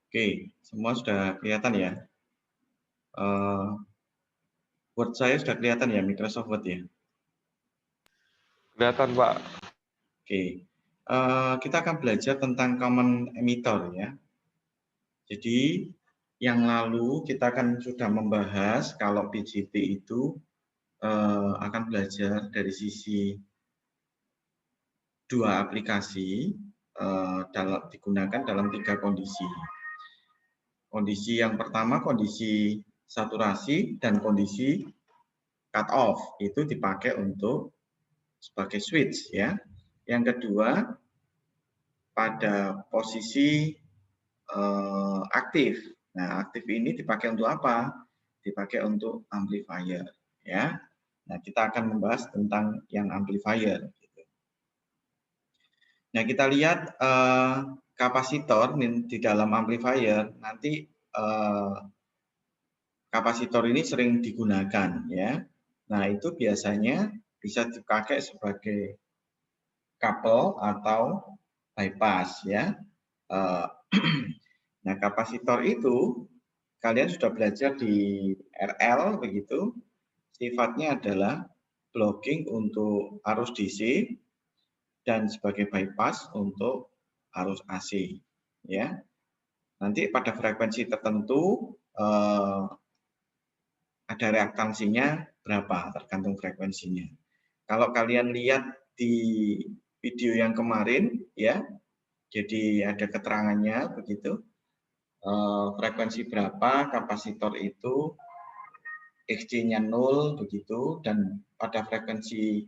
Oke, semua sudah kelihatan ya. Word saya sudah kelihatan ya, Microsoft Word ya. Kelihatan, Pak. Oke, kita akan belajar tentang common emitter ya. Jadi yang lalu kita kan sudah membahas kalau PJT itu akan belajar dari sisi dua aplikasi digunakan dalam 3 kondisi. Kondisi yang pertama kondisi saturasi dan kondisi cut off itu dipakai untuk sebagai switch ya. Yang kedua pada posisi aktif. Nah, aktif ini dipakai untuk apa? Dipakai untuk amplifier ya. Nah, kita akan membahas tentang yang amplifier. Nah, kita lihat kapasitor di dalam amplifier nanti kapasitor ini sering digunakan ya. Nah, itu biasanya bisa dipakai sebagai couple atau bypass ya. Nah, kapasitor itu kalian sudah belajar di RL begitu. Sifatnya adalah blocking untuk arus DC dan sebagai bypass untuk arus AC ya. Nanti pada frekuensi tertentu ada reaktansinya berapa tergantung frekuensinya. Kalau kalian lihat di video yang kemarin ya, jadi ada keterangannya begitu. Frekuensi berapa kapasitor itu Xc-nya 0 begitu dan pada frekuensi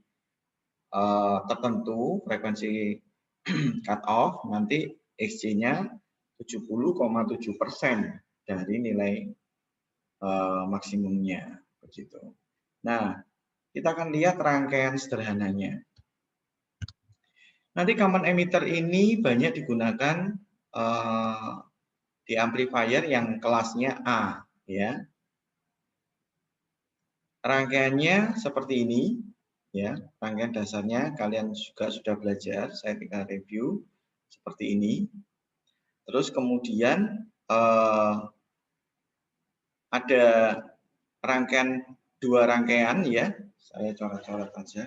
tertentu frekuensi cut off nanti Xc-nya 70,7% dari nilai maksimumnya begitu. Nah, kita akan lihat rangkaian sederhananya. Nanti common emitter ini banyak digunakan di amplifier yang kelasnya A ya. Rangkaiannya seperti ini ya, rangkaian dasarnya kalian juga sudah belajar, saya tinggal review seperti ini. Terus kemudian ada dua rangkaian ya, saya coret-coret aja.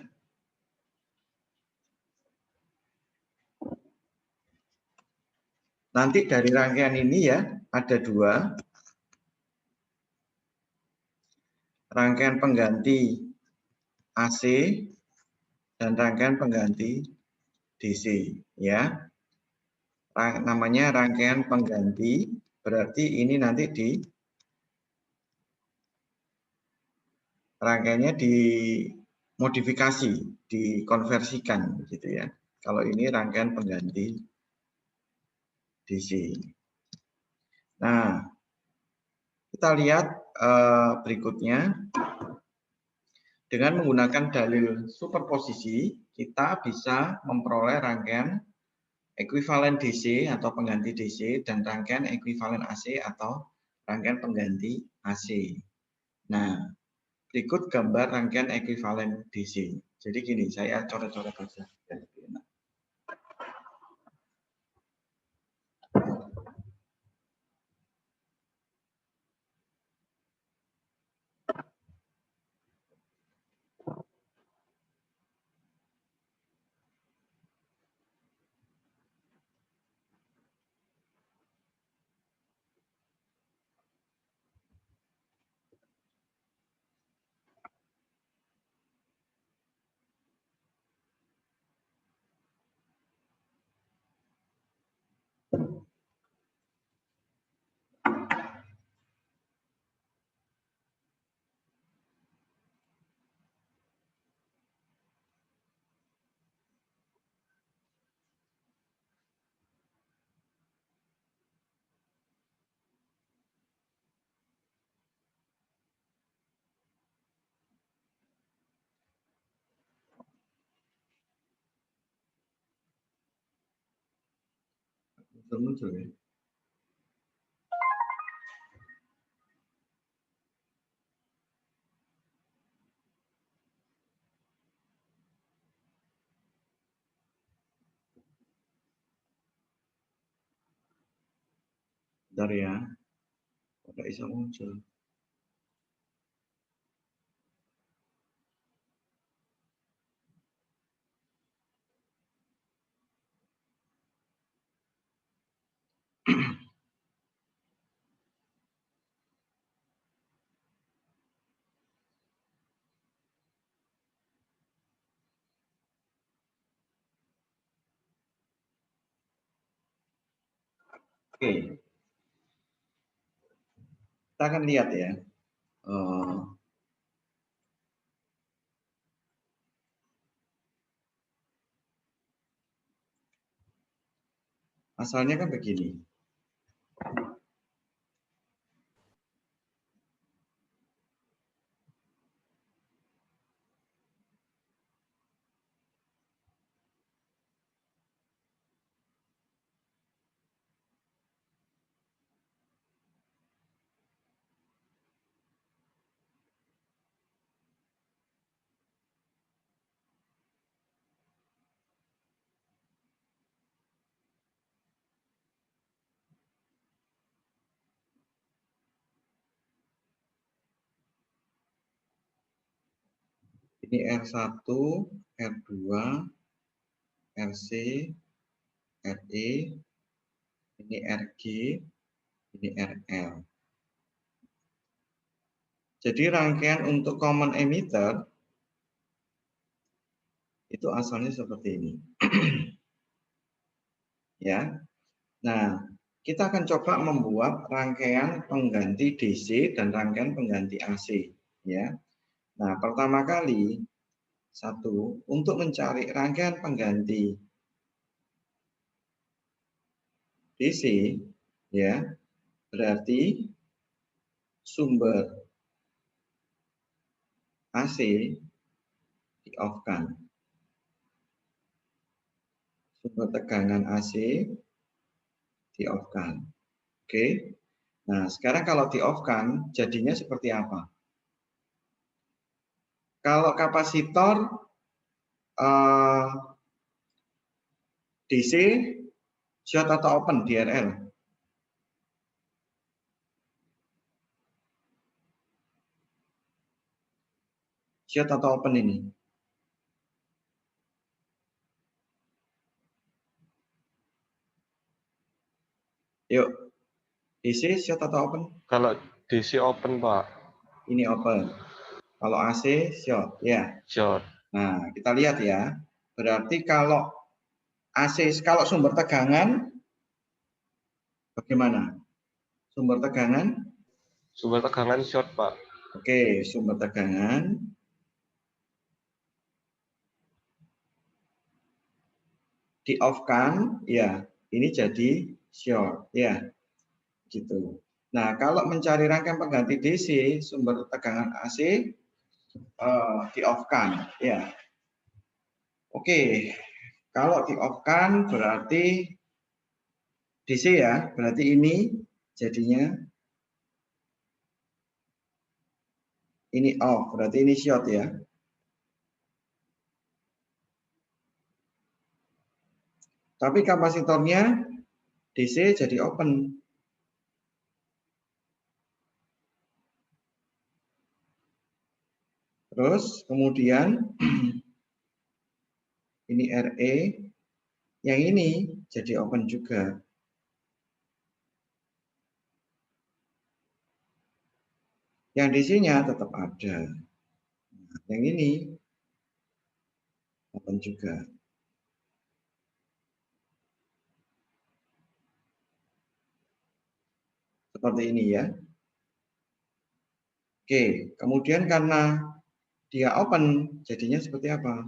Nanti dari rangkaian ini ya ada dua rangkaian pengganti AC dan rangkaian pengganti DC ya. Namanya rangkaian pengganti, berarti ini nanti rangkaiannya dimodifikasi, dikonversikan gitu ya. Kalau ini rangkaian pengganti DC. Nah, kita lihat berikutnya. Dengan menggunakan dalil superposisi, kita bisa memperoleh rangkaian ekuivalen DC atau pengganti DC dan rangkaian ekuivalen AC atau rangkaian pengganti AC. Nah, berikut gambar rangkaian ekuivalen DC. Jadi gini, saya coret-coret saja. Muncul ya. Bentar ya. Nggak bisa muncul. Oke, kita akan lihat ya. Asalnya kan begini. Ini R1, R2, RC, RE, ini RG, ini RL. Jadi rangkaian untuk common emitter itu asalnya seperti ini. Ya. Nah, kita akan coba membuat rangkaian pengganti DC dan rangkaian pengganti AC, ya. Nah, pertama kali untuk mencari rangkaian pengganti DC, ya, berarti sumber AC di-off-kan. Sumber tegangan AC di-off-kan. Oke. Nah, sekarang kalau di-off-kan jadinya seperti apa? Kalau kapasitor DC short atau open DRL? Short atau open ini? Yuk, DC short atau open? Kalau DC open, Pak. Ini open. Kalau AC short, ya. Short. Nah, kita lihat ya. Berarti kalau AC, kalau sumber tegangan, bagaimana? Sumber tegangan? Sumber tegangan short, Pak. Oke, sumber tegangan. Di-off-kan, ya. Ini jadi short, ya. Gitu. Nah, kalau mencari rangkaian pengganti DC, sumber tegangan AC di-off-kan, ya. Oke, kalau di-off-kan berarti DC ya, berarti ini jadinya ini off, berarti ini short ya. Tapi kapasitornya DC jadi open. Terus kemudian ini RE, yang ini jadi open juga. Yang DC-nya tetap ada. Nah, yang ini open juga. Seperti ini ya. Oke, kemudian karena dia open, jadinya seperti apa?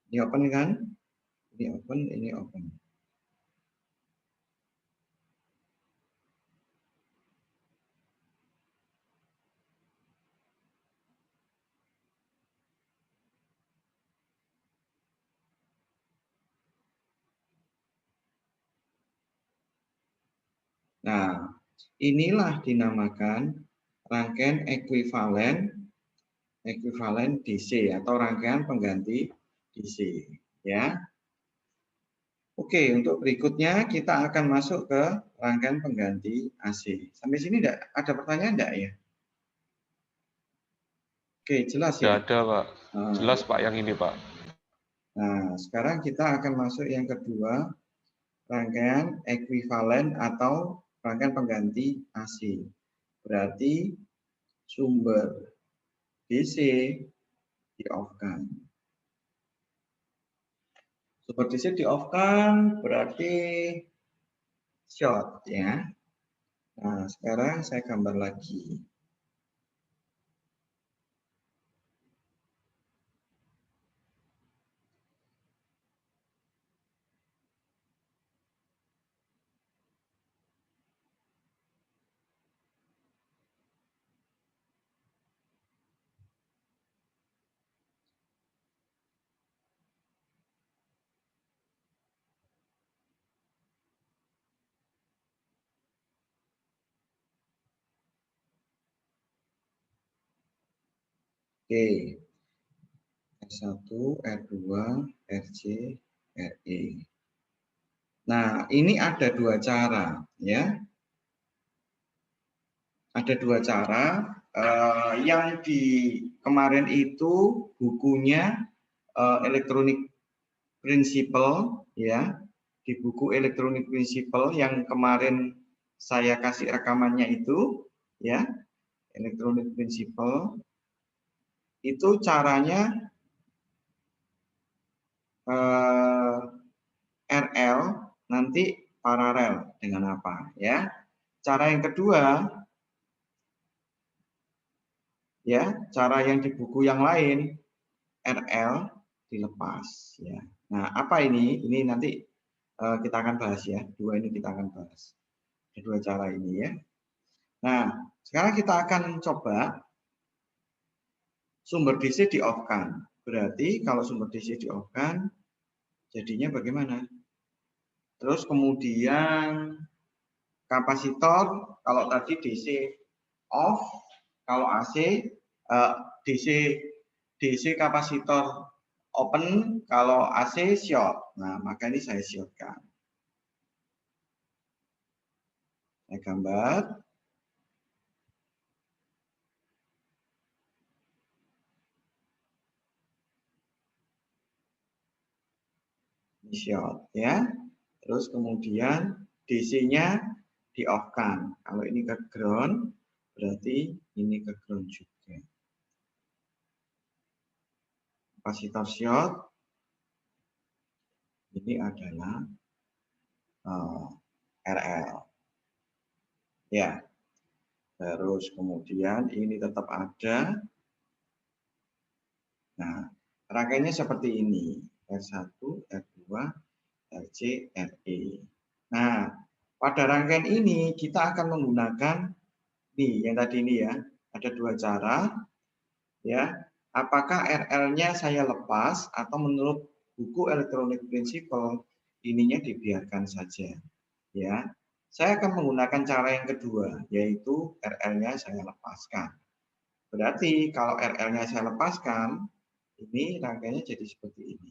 Ini open kan? Ini open, ini open. Nah, inilah dinamakan rangkaian ekuivalen ekuivalen DC atau rangkaian pengganti DC, ya. Oke, untuk berikutnya kita akan masuk ke rangkaian pengganti AC. Sampai sini ada pertanyaan enggak ya? Oke, jelas Sudah ya. ada, Pak. Jelas, Pak, yang ini, Pak. Nah, sekarang kita akan masuk yang kedua, rangkaian ekuivalen atau rangkaian pengganti AC. Berarti sumber DC di-off-kan. Sumber DC di-off-kan berarti short, ya. Nah, sekarang saya gambar lagi. Oke. R1, R2, RC, RE. Nah, ini ada dua cara, ya. Ada dua cara. Yang di kemarin itu bukunya Electronic Principle, ya. Di buku Electronic Principle yang kemarin saya kasih rekamannya itu, ya. Electronic Principle itu caranya RL nanti paralel dengan apa, ya. Cara yang kedua, ya, cara yang di buku yang lain RL dilepas, ya. Nah, apa ini? Ini nanti kita akan bahas, ya. Dua ini kita akan bahas. Kedua cara ini, ya. Nah, sekarang kita akan coba sumber DC di-off-kan. Berarti kalau sumber DC di-off-kan, jadinya bagaimana? Terus kemudian kapasitor, kalau tadi DC off, kalau AC DC kapasitor open, kalau AC short. Nah, maka ini saya shortkan. Saya gambar. Ini short, ya. Terus kemudian DC-nya di-off-kan. Kalau ini ke ground, berarti ini ke ground juga. Kapasitor short ini adalah RL. Ya. Terus kemudian ini tetap ada. Nah, rangkaiannya seperti ini. R1, R2, RC, RE. Nah, pada rangkaian ini kita akan menggunakan nih yang tadi ini, ya. Ada dua cara, ya. Apakah RL-nya saya lepas atau menurut buku Electronic Principle ininya dibiarkan saja, ya. Saya akan menggunakan cara yang kedua, yaitu RL-nya saya lepaskan. Berarti kalau RL-nya saya lepaskan, ini rangkaiannya jadi seperti ini.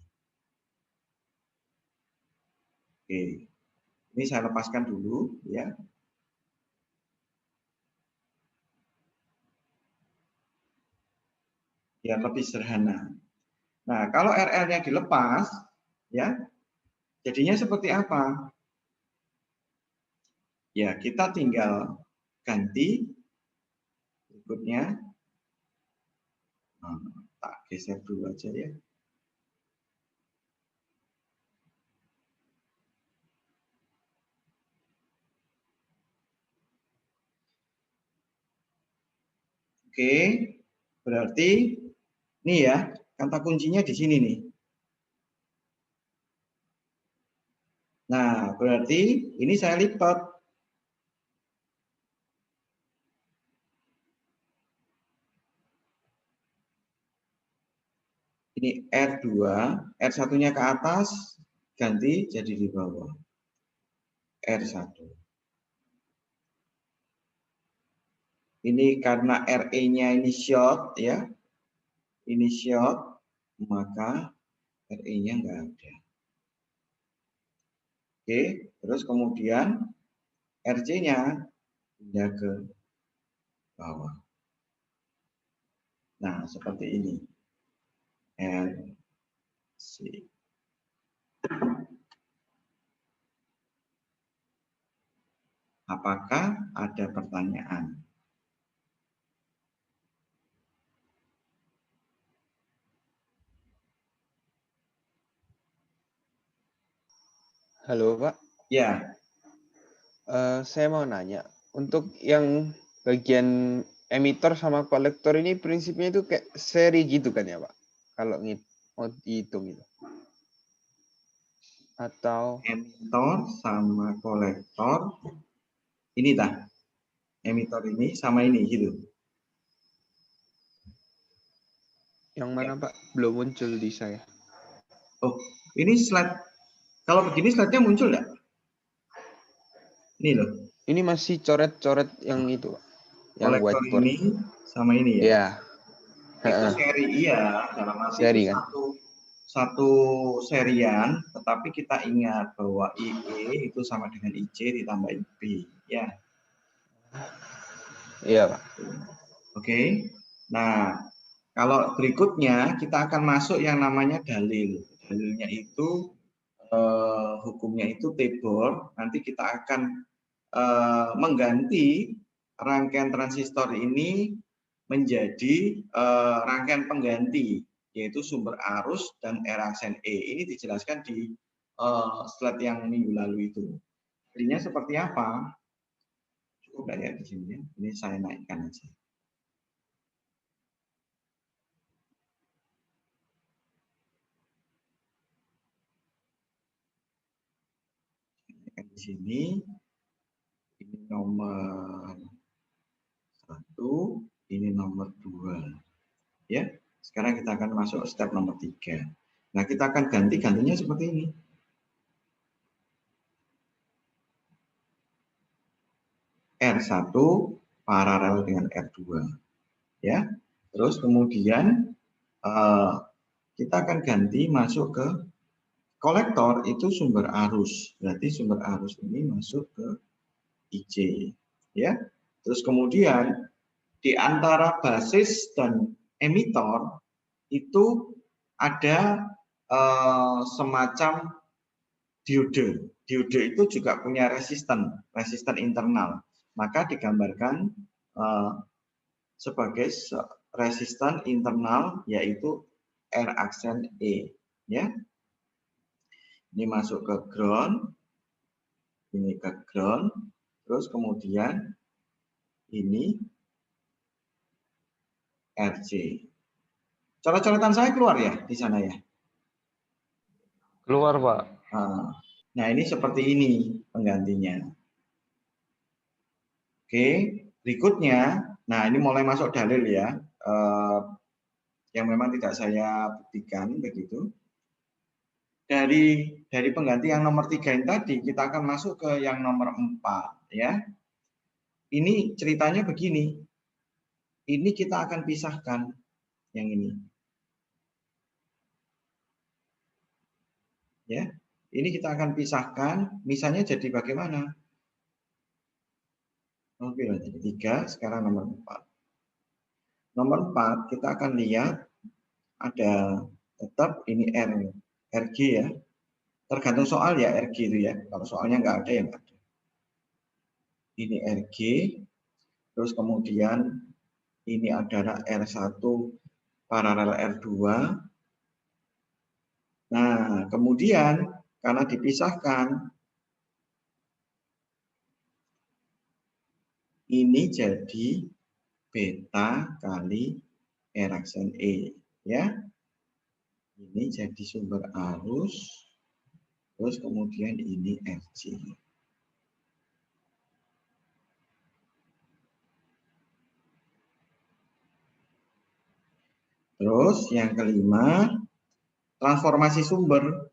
Oke, ini saya lepaskan dulu, ya. Biar lebih sederhana. Nah, kalau RL-nya dilepas, ya, jadinya seperti apa? Ya, kita tinggal ganti berikutnya. Nah, tak geser dulu aja, ya. Oke, berarti ini, ya, kata kuncinya di sini nih. Nah, berarti ini saya lipat. Ini R2, R1-nya ke atas, ganti jadi di bawah. R1. Ini karena RE-nya ini short, ya. ini short, maka RE-nya nggak ada. Oke, terus kemudian RC-nya pindah ke bawah. Nah, seperti ini. RC. Apakah ada pertanyaan? Halo Pak, Ya, saya mau nanya, untuk yang bagian emitor sama kolektor ini prinsipnya itu kayak seri gitu kan ya Pak? Kalau mau dihitung itu. Atau emitor sama kolektor. Ini dah. Emitor ini sama ini gitu. yang mana Pak? Belum muncul di saya. Oh, ini slide. Kalau begini slide-nya muncul nggak? Ini loh. Ini masih coret-coret yang itu Pak. Yang Kolektor whiteboard. ini sama ini ya. Ya. Itu seri iya, dalam arti Seri itu kan? satu serian, tetapi kita ingat bahwa IE itu sama dengan IC ditambah IB, ya. Iya Pak. Oke. Nah, kalau berikutnya kita akan masuk yang namanya dalil. Dalilnya itu hukumnya itu Taylor. Nanti kita akan mengganti rangkaian transistor ini menjadi rangkaian pengganti, yaitu sumber arus dan R aksen E. Ini dijelaskan di slide yang minggu lalu itu. Jadinya seperti apa? Cukup nggak ya di sini ya? Ini saya naikkan aja. Di sini ini nomor 1, ini nomor 2. Ya, sekarang kita akan masuk step nomor 3. Nah, kita akan gantinya seperti ini. R1 paralel dengan R2. Ya. Terus kemudian kita akan ganti masuk ke kolektor, itu sumber arus. Berarti sumber arus ini masuk ke IC. Ya. Terus kemudian di antara basis dan emitor itu ada semacam diode. Diode itu juga punya resisten internal. Maka digambarkan sebagai resisten internal, yaitu R aksen E. Ya. Ini masuk ke ground, ini ke ground, terus kemudian ini RC. Coret-coretan saya keluar ya di sana ya? Keluar, Pak. Nah, ini seperti ini penggantinya. Oke, berikutnya, nah ini mulai masuk dalil ya, yang memang tidak saya buktikan begitu. Dari pengganti yang nomor 3 ini tadi, kita akan masuk ke yang nomor 4 ya. Ini ceritanya begini. Ini kita akan pisahkan yang ini. Ya. Ini kita akan pisahkan, misalnya jadi bagaimana? Oke, jadi 3, sekarang nomor 4. Nomor 4 kita akan lihat ada tetap ini RG ya. Tergantung soal ya RG itu ya. Kalau soalnya nggak ada ya nggak ada. Ini RG, terus kemudian ini adalah R1 paralel R2. Nah, kemudian karena dipisahkan, ini jadi beta kali R aksen E. Ya. Ini jadi sumber arus, terus kemudian ini RC. Terus yang kelima, transformasi sumber.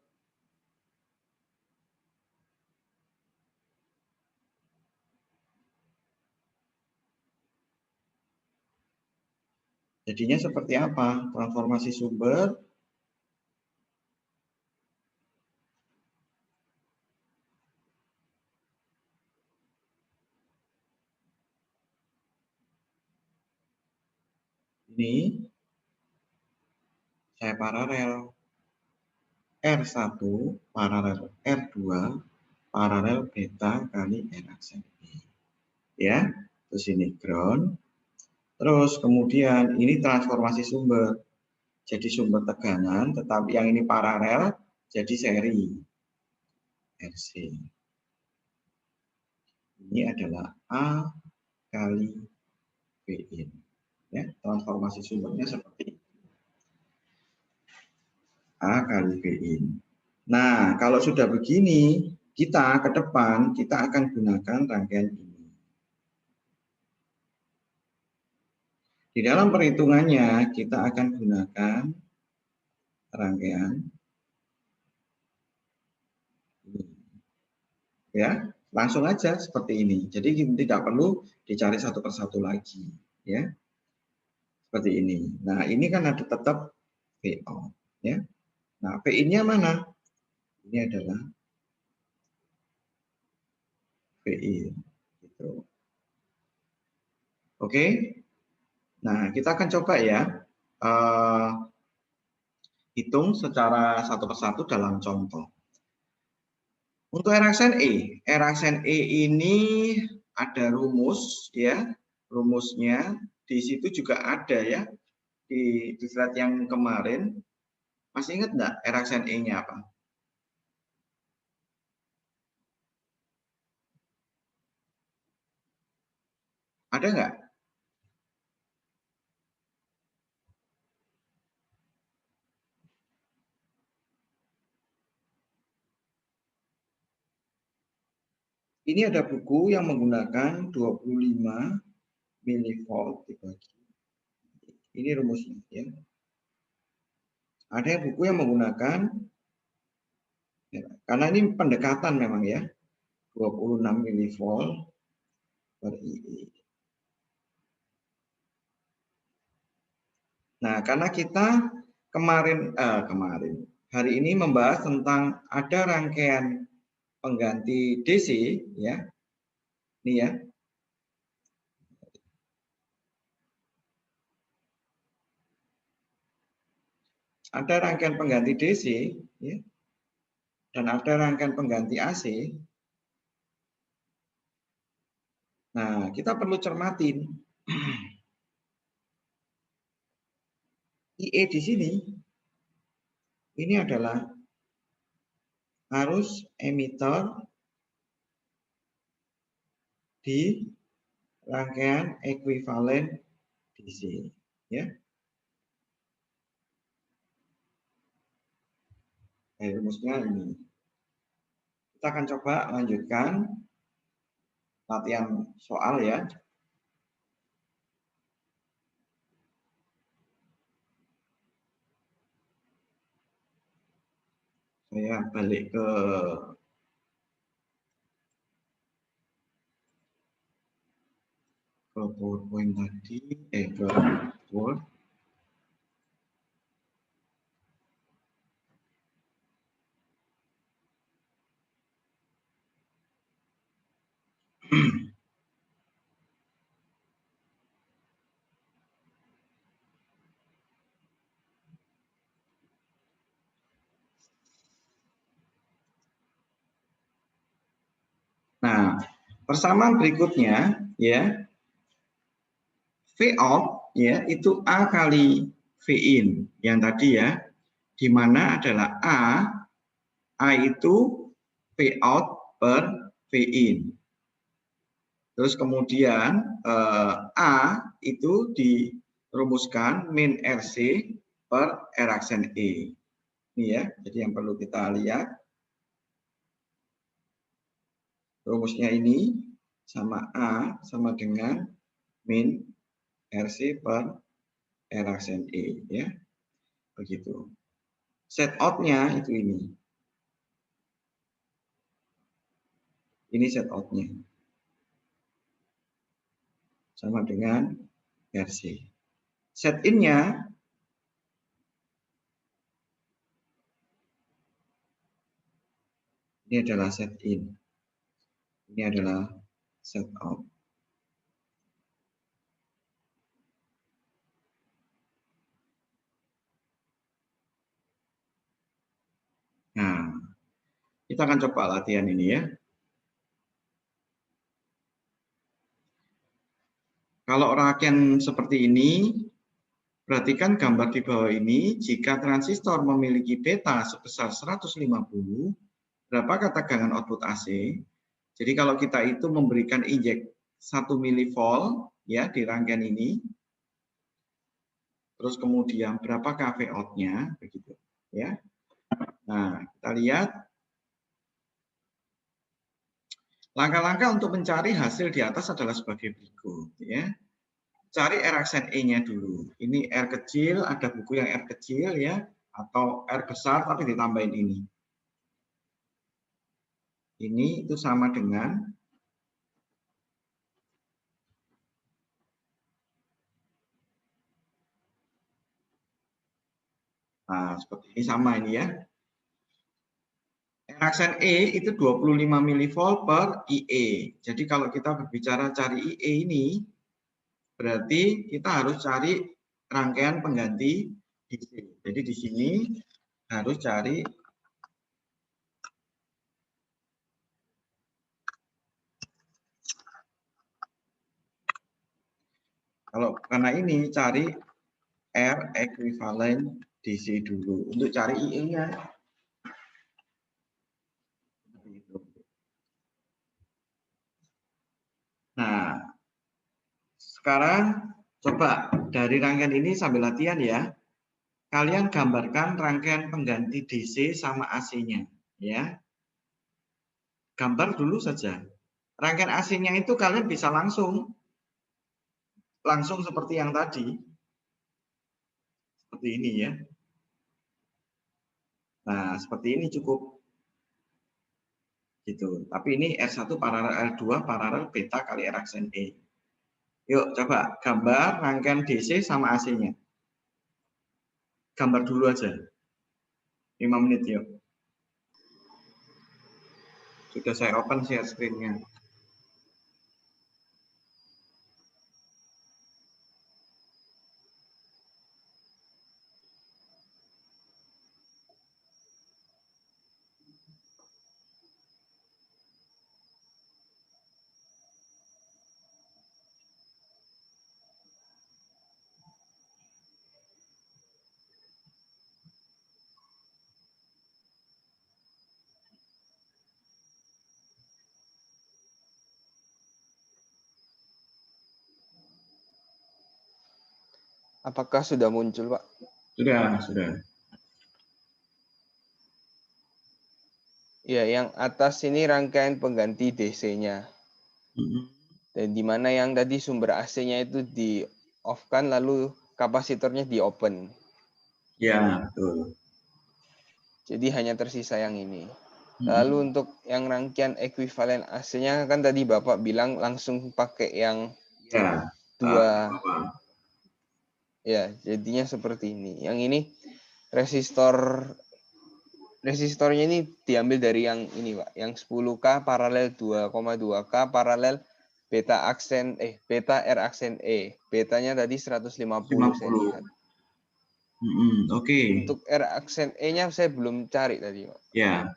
Jadinya seperti apa? Transformasi sumber ini saya paralel. R1 paralel R2 paralel beta kali R aksen E. Ya, terus ini ground. Terus kemudian ini transformasi sumber. Jadi sumber tegangan, tetapi yang ini paralel jadi seri RC. Ini adalah A kali Vin. Ya, transformasi sumbernya seperti ini. A kali Vin. Nah, kalau sudah begini, kita ke depan kita akan gunakan rangkaian ini. Di dalam perhitungannya kita akan gunakan rangkaian ini. Ya, langsung aja seperti ini. Jadi tidak perlu dicari satu persatu lagi, ya. Seperti ini. Nah, ini kan ada tetap VO, ya. Nah, VI-nya mana? Ini adalah VI, gitu. Oke. Nah, kita akan coba ya hitung secara satu persatu dalam contoh. Untuk R aksen E ini ada rumus ya, rumusnya di situ juga ada ya di slide yang kemarin. Masih ingat nggak R aksen E-nya apa? Ada nggak? Ini ada buku yang menggunakan 25 milivolt dibagi. Ini rumusnya ya. Ada buku yang menggunakan ya, karena ini pendekatan memang ya. 26 milivolt per IE. Nah, karena kita kemarin hari ini membahas tentang ada rangkaian pengganti DC ya. Ini ya. Ada rangkaian pengganti DC ya. Dan ada rangkaian pengganti AC. Nah, kita perlu cermatin. IE di sini ini adalah arus emitter di rangkaian ekuivalen DC ya. Rumusnya ini. Kita akan coba lanjutkan latihan soal ya. Saya balik ke PowerPoint tadi, ke Word. Nah, persamaan berikutnya ya, V out ya itu A kali V in yang tadi ya, di mana adalah A itu V out per V in. Terus kemudian A itu dirumuskan min RC per R aksen E. Ini ya, jadi yang perlu kita lihat. Rumusnya ini sama A sama dengan min RC per R aksen E ya. Begitu. Set out-nya itu ini. Ini set out-nya. Sama dengan RC. set in-nya ini adalah set in. Ini adalah set out. Nah, kita akan coba latihan ini ya. Kalau rangkaian seperti ini, perhatikan gambar di bawah ini, jika transistor memiliki beta sebesar 150, berapakah tegangan output AC? Jadi kalau kita itu memberikan injek 1 milivolt ya di rangkaian ini, terus kemudian berapakah Vout-nya begitu ya. Nah, kita lihat langkah-langkah untuk mencari hasil di atas adalah sebagai berikut ya. Cari R aksen E-nya dulu. Ini R kecil, ada buku yang R kecil ya, atau R besar tapi ditambahin ini. Ini itu sama dengan nah, seperti ini sama ini ya. R aksen E itu 25 milivolt per IE. Jadi kalau kita berbicara cari IE ini, berarti kita harus cari rangkaian pengganti DC. Jadi di sini harus cari kalau karena ini cari R ekuivalen DC dulu untuk cari IE-nya. Nah, sekarang coba dari rangkaian ini sambil latihan ya. Kalian gambarkan rangkaian pengganti DC sama AC-nya ya. Gambar dulu saja. Rangkaian AC-nya itu kalian bisa langsung seperti yang tadi. Seperti ini ya. Nah, seperti ini cukup. Gitu. Tapi ini R1 paralel R2 paralel beta kali R aksen E. Yuk coba gambar rangkaian DC sama AC-nya. Gambar dulu aja. 5 menit yuk. Sudah saya open share screen-nya. Apakah sudah muncul, Pak? Sudah. Ya, yang atas ini rangkaian pengganti DC-nya. Dan di mana yang tadi sumber AC-nya itu di off-kan, lalu kapasitornya di open. Ya, betul. Jadi hanya tersisa yang ini. Lalu untuk yang rangkaian ekuivalen AC-nya kan tadi Bapak bilang langsung pakai yang Ya, dua. Ya, jadinya seperti ini. Yang ini resistornya ini diambil dari yang ini, Pak. Yang 10K paralel 2,2K paralel beta R aksen E. Betanya tadi 150 saya lihat. Oke. Untuk R aksen E-nya saya belum cari tadi, Pak. Ya.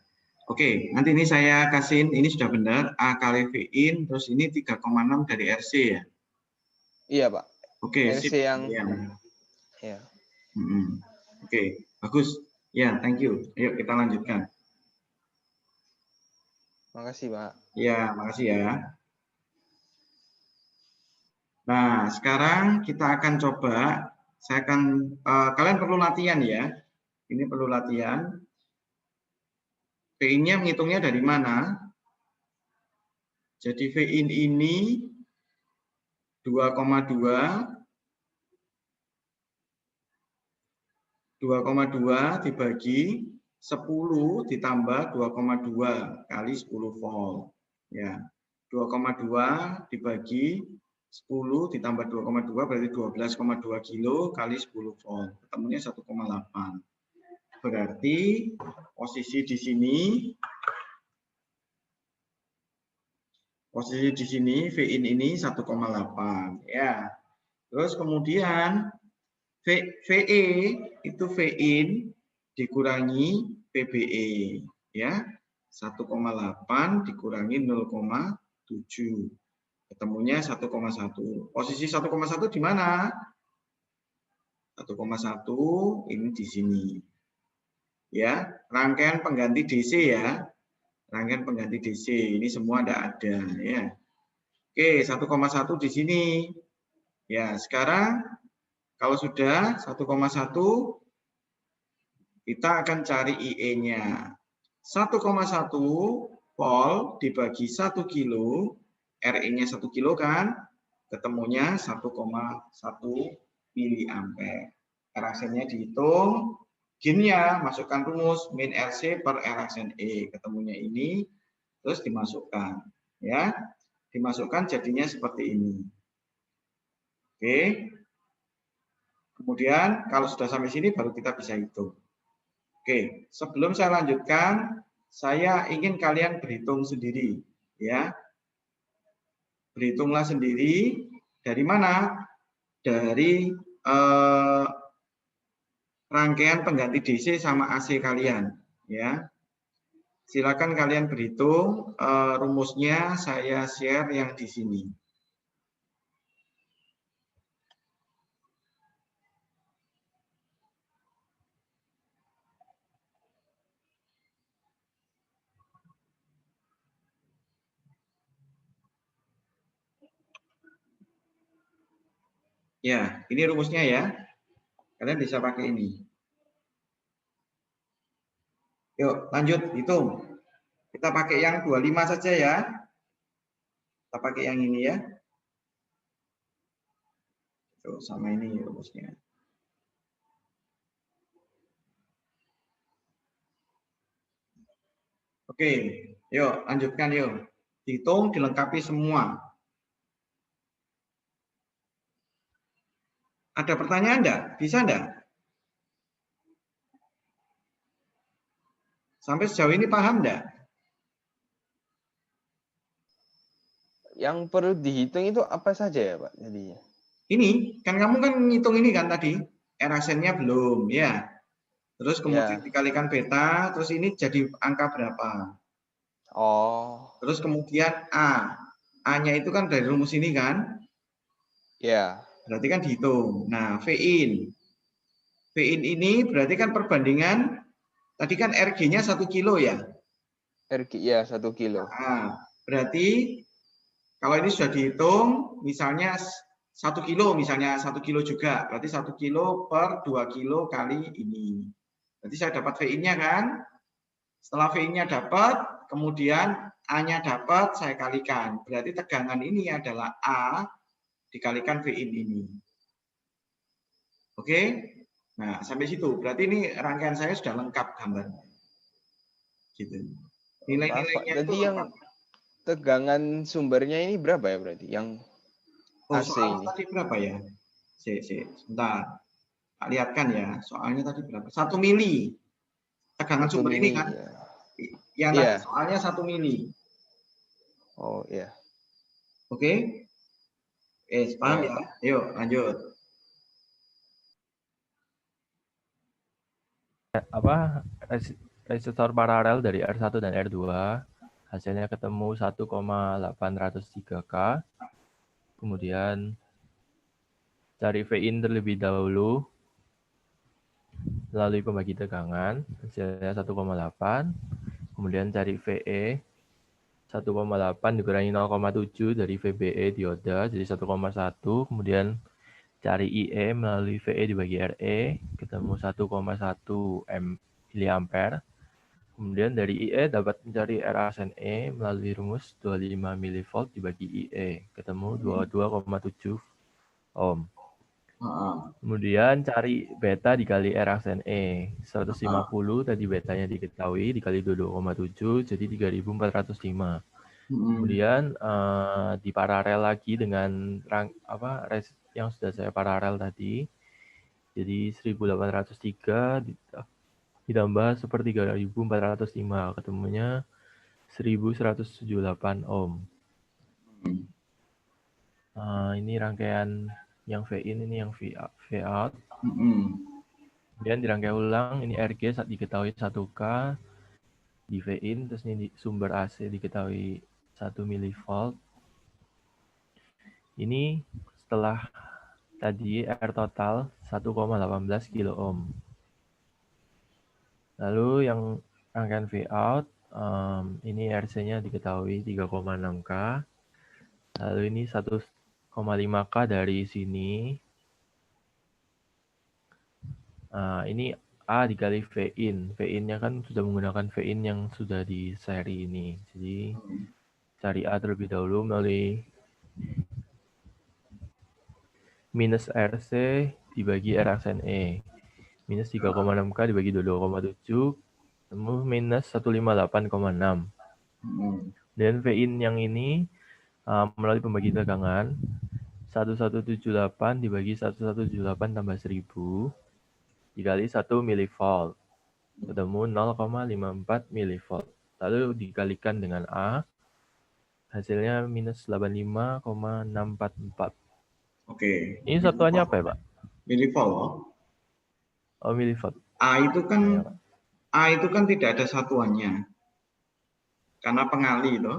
Oke, nanti ini saya kasihin, ini sudah benar, A kali V in, terus ini 3,6 dari RC ya? Iya, Pak. Oke, RC sip. yang... Ya. Oke, bagus. Ya, thank you. Ayo kita lanjutkan. Makasih, Pak. Ya, makasih ya. Nah, sekarang kita akan coba, kalian perlu latihan ya. Ini perlu latihan. V-in-nya menghitungnya dari mana? Jadi V-in ini 2,2 dibagi 10 ditambah 2,2 kali 10 volt. Ya. 2,2 dibagi 10 ditambah 2,2 berarti 12,2 kilo kali 10 volt. Ketemunya 1,8. Berarti posisi di sini Vin ini 1,8 ya. Terus kemudian VE itu Vin dikurangi PBE ya. 1,8 dikurangi 0,7. Ketemunya 1,1. Posisi 1,1 di mana? 1,1 ini di sini. Ya, rangkaian pengganti DC ya. Rangkaian pengganti DC ini semua ada ya. Oke, 1,1 di sini. Ya, sekarang kalau sudah 1,1 kita akan cari IE-nya. 1,1 volt dibagi 1 kilo, RE-nya 1 kilo kan, ketemunya 1,1 miliampere. RACN-nya dihitung, Gain-nya masukkan rumus min RC per RACN E, ketemunya ini, terus dimasukkan. Ya, dimasukkan jadinya seperti ini. Oke. Kemudian kalau sudah sampai sini baru kita bisa hitung. Oke, sebelum saya lanjutkan, saya ingin kalian berhitung sendiri, ya. Berhitunglah sendiri dari mana? Dari rangkaian pengganti DC sama AC kalian, ya. Silakan kalian berhitung, rumusnya saya share yang di sini. Ya, ini rumusnya ya. Kalian bisa pakai ini. Yuk, lanjut hitung. Kita pakai yang 25 saja ya. Kita pakai yang ini ya. Tuh, sama ini rumusnya. Oke, yuk lanjutkan yuk. Hitung dilengkapi semua. Ada pertanyaan enggak? Bisa enggak? Sampai sejauh ini paham enggak? Yang perlu dihitung itu apa saja ya Pak jadinya? Ini, kan kamu kan ngitung ini kan tadi. RACN-nya belum, ya. Terus kemudian dikalikan beta, terus ini jadi angka berapa? Oh. Terus kemudian A. A-nya itu kan dari rumus ini kan? Ya. Berarti kan dihitung. Nah, Vin. Vin ini berarti kan perbandingan, tadi kan RG-nya 1 kilo ya? RG ya 1 kilo. Nah, berarti kalau ini sudah dihitung, misalnya 1 kilo, misalnya 1 kilo juga. Berarti 1 kilo per 2 kilo kali ini. Berarti saya dapat VI-nya kan? Setelah VI-nya dapat, kemudian A-nya dapat, saya kalikan. Berarti tegangan ini adalah A dikalikan VIN ini. Oke? Nah, sampai situ. Berarti ini rangkaian saya sudah lengkap gambarnya. Gitu. Nilai-nilainya itu yang tegangan sumbernya ini berapa ya berarti? Yang AC ini. Tadi berapa ya? Sebentar. Tak lihatkan ya. Soalnya tadi berapa? 1 mili. Tegangan sumber ini kan? Ya. Yang tadi soalnya 1 mili. Oh iya. Oke? Paham ya? Yuk, lanjut. Resistor paralel dari R1 dan R2 hasilnya ketemu 1,803 K. Kemudian cari Vin terlebih dahulu melalui pembagi tegangan, hasilnya 1,8. Kemudian cari VE 1,8 dikurangi 0,7 dari VBE dioda jadi 1,1. Kemudian cari IE melalui VE dibagi RE ketemu 1,1 miliampere. Kemudian dari IE dapat mencari RACN E melalui rumus 25 mV dibagi IE ketemu 22,7 ohm. Kemudian cari beta dikali RACN E 150 tadi betanya diketahui dikali 22,7 jadi 3405. Kemudian diparalel lagi dengan yang sudah saya paralel tadi. Jadi 1803 ditambah 1/3405, ketemunya 1178 ohm. Ini rangkaian yang V in, ini yang V out. Kemudian dirangkai ulang, ini RG saat diketahui 1K di V in, terus ini sumber AC diketahui 1 mV. Ini setelah tadi R total 1,18 kilo ohm. Lalu yang rangkaian V out, ini RC-nya diketahui 3,6K. Lalu ini 1,5K dari sini. Ini A dikali V in. V in-nya kan sudah menggunakan V in yang sudah di seri ini. Jadi cari A terlebih dahulu melalui minus RC dibagi R aksen E. Minus 3,6K dibagi 22,7. Temu minus 158,6. Dan V in yang ini melalui pembagi tegangan 1178 dibagi 1178 tambah 1000 dikali 1 mV. Ketemu 0,54 mV. Lalu dikalikan dengan A, hasilnya minus 85,644. Oke. Ini satuannya apa ya, Pak? Milivolt. Oh, milivolt. A itu kan tidak ada satuannya. Karena pengali itu,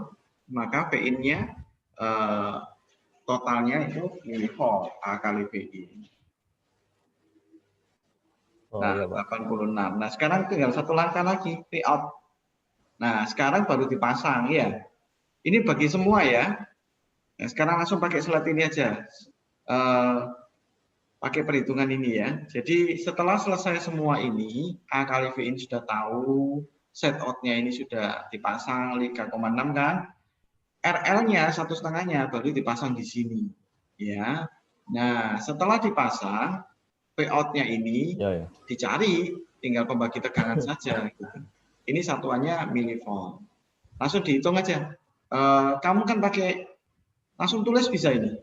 maka V in-nya totalnya itu milivolt A kali V in. Nah, iya, Pak. 86. Nah, sekarang tinggal satu langkah lagi, V out. Nah, sekarang baru dipasang ya. Ini bagi semua ya. Nah, sekarang langsung pakai slide ini aja. Pakai perhitungan ini ya. Jadi setelah selesai semua ini, A kali V in sudah tahu, set out-nya ini sudah dipasang 3,6 kan. RL-nya 1,5-nya baru dipasang di sini. Ya. Nah, setelah dipasang, V out-nya ini dicari, tinggal pembagi tegangan saja. Gitu. Ini satuannya milivolt. Langsung dihitung aja. Kamu kan pakai, langsung tulis bisa ini.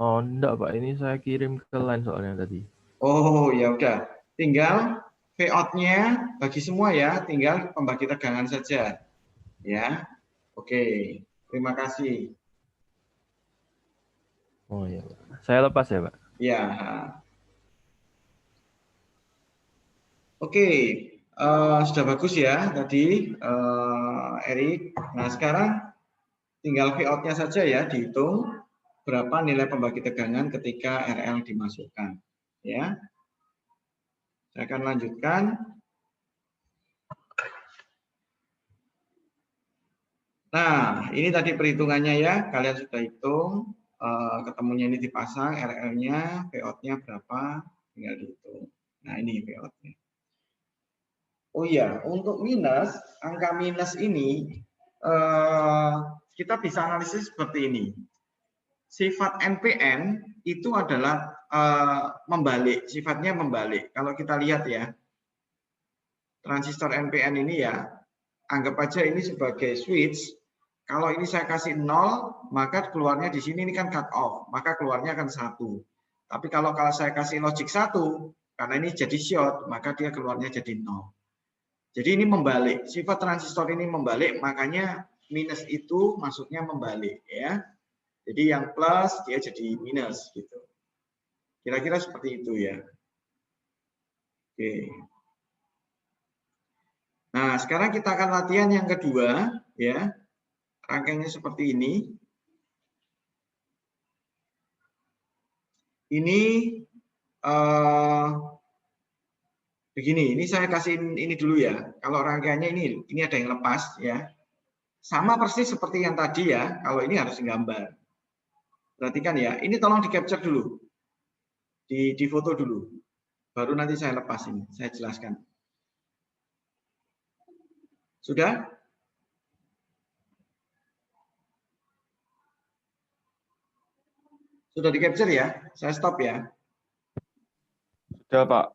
Oh, enggak, Pak. Ini saya kirim ke line soalnya tadi. Oh, ya udah. Tinggal V out-nya bagi semua ya, tinggal pembagi tegangan saja. Ya. Oke. Terima kasih. Oh iya, Pak. Saya lepas ya, Pak. Ya. Oke. Sudah bagus ya tadi, Erik. Nah, sekarang tinggal V out-nya saja ya dihitung berapa nilai pembagi tegangan ketika RL dimasukkan. Ya. Saya akan lanjutkan. Nah, ini tadi perhitungannya ya. Kalian sudah hitung. Ketemunya ini dipasang, RL-nya, V out-nya berapa, tinggal dihitung. Nah, ini V out-nya. Oh iya, untuk minus, angka minus ini, kita bisa analisis seperti ini. Sifat NPN itu adalah membalik, sifatnya membalik. Kalau kita lihat ya, transistor NPN ini ya, anggap aja ini sebagai switch. Kalau ini saya kasih 0, maka keluarnya di sini ini kan cut off, maka keluarnya akan 1. Tapi kalau saya kasih logic 1, karena ini jadi short, maka dia keluarnya jadi 0. Jadi ini membalik, sifat transistor ini membalik, makanya minus itu maksudnya membalik ya. Jadi yang plus dia jadi minus gitu. Kira-kira seperti itu ya. Oke. Nah, sekarang kita akan latihan yang kedua ya. Rangkaiannya seperti ini. Ini begini, ini saya kasih ini dulu ya. Kalau rangkaiannya ini ada yang lepas ya. Sama persis seperti yang tadi ya. Kalau ini harus digambar. Perhatikan ya. Ini tolong di capture dulu. Di foto dulu. Baru nanti saya lepas ini. Saya jelaskan. Sudah? Sudah di capture ya? Saya stop ya. Sudah, Pak.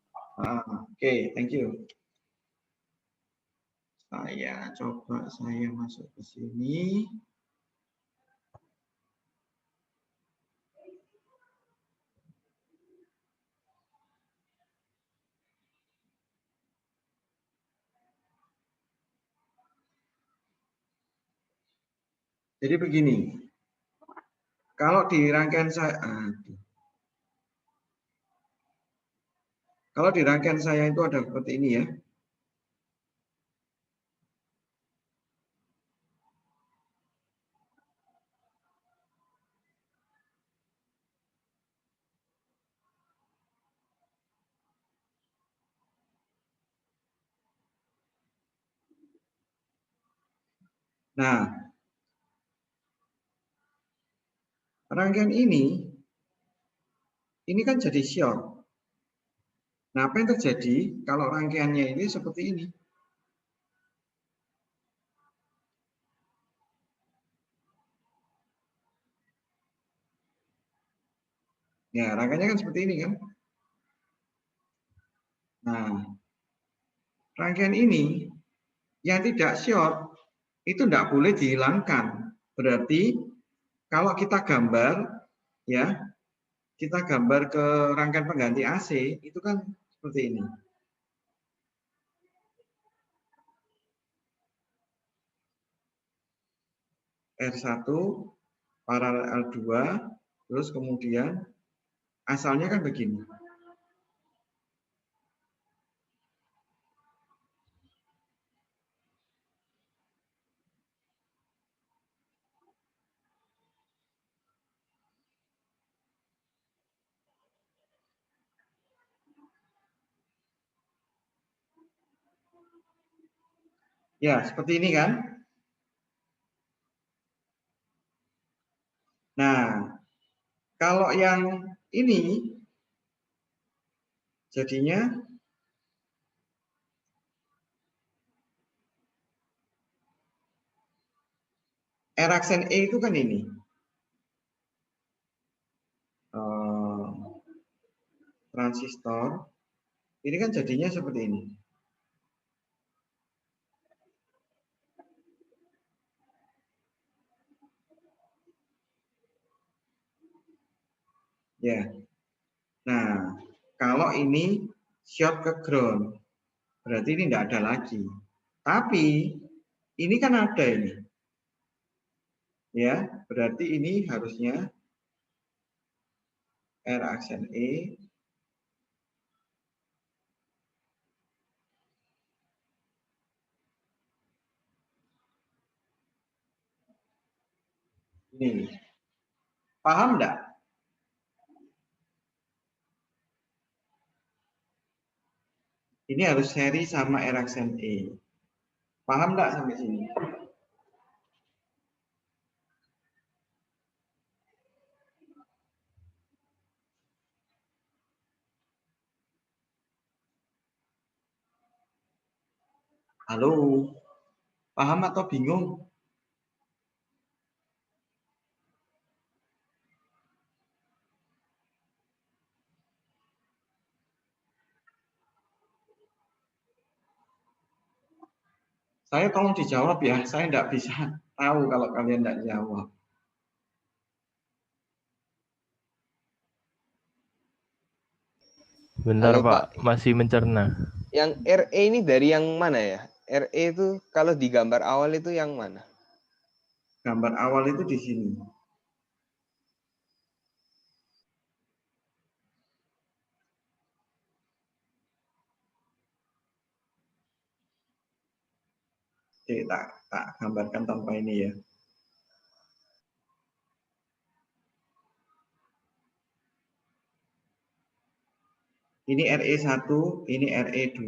Oke, thank you. Saya masuk ke sini. Jadi begini, kalau di rangkaian saya itu ada seperti ini ya. Nah, rangkaian ini kan jadi short. Nah, apa yang terjadi kalau rangkaiannya ini seperti ini? Ya, rangkaiannya kan seperti ini kan? Nah, rangkaian ini yang tidak short itu tidak boleh dihilangkan. Berarti kalau kita gambar, ya, kita gambar ke rangkaian pengganti AC, itu kan seperti ini. R1 paralel L2, terus kemudian asalnya kan begini. Ya, seperti ini kan? Nah, kalau yang ini jadinya R aksen E itu kan ini. Transistor. Ini kan jadinya seperti ini. Ya. Nah, kalau ini short ke ground, berarti ini tidak ada lagi. Tapi ini kan ada ini. Ya, berarti ini harusnya R aksen E ini. Paham enggak? Ini harus seri sama R aksen E. Paham enggak sampai sini? Halo? Paham atau bingung? Saya tolong dijawab ya, saya tidak bisa tahu kalau kalian tidak jawab. Bentar Halo, Pak, masih mencerna. Yang RE ini dari yang mana ya? RE itu kalau di gambar awal itu yang mana? Gambar awal itu di sini. Oke, tak gambarkan tanpa ini ya. Ini RE1, ini RE2.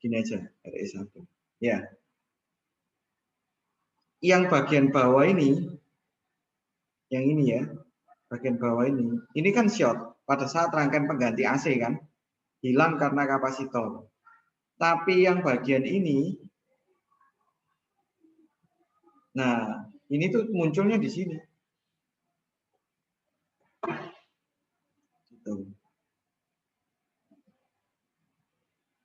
Gini aja, RE1. Ya. Yang bagian bawah ini, yang ini ya, bagian bawah ini kan short. Pada saat rangkaian pengganti AC kan, hilang karena kapasitor. Tapi yang bagian ini, nah ini tuh munculnya di sini. Gitu.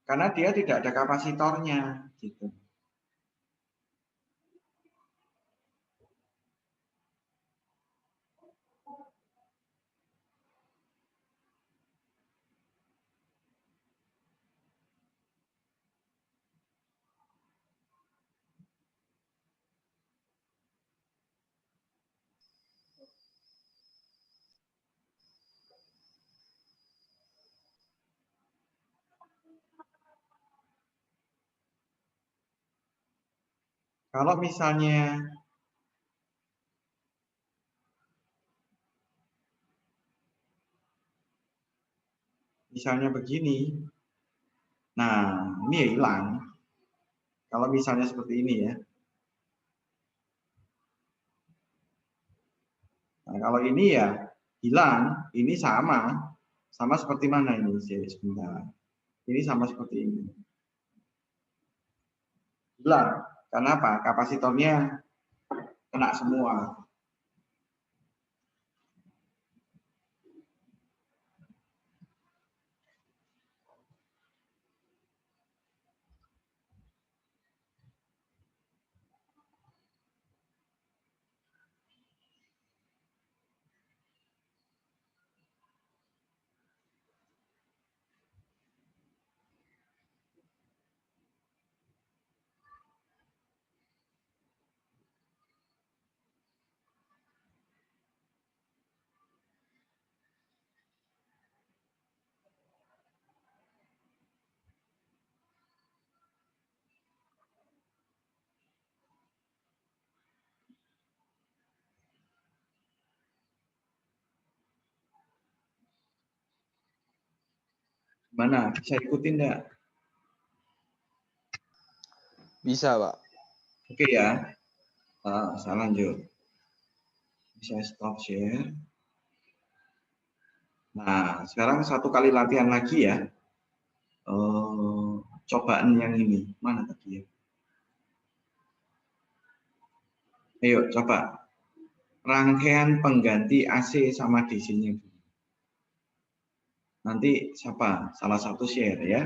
Karena dia tidak ada kapasitornya. Gitu. Kalau misalnya begini, nah ini ya hilang. Kalau misalnya seperti ini ya. Nah, kalau ini ya hilang, ini sama seperti mana ini? Sebentar. Ini sama seperti ini. Hilang. Karena apa? Kapasitornya kena semua. Mana? Bisa ikutin enggak? Bisa, Pak. Oke ya. Nah, saya lanjut. Bisa stop share. Nah, sekarang satu kali latihan lagi ya. Cobaan yang ini. Mana tadi ya? Ayo, coba. Rangkaian pengganti AC sama DC-nya. Nanti siapa? Salah satu share ya.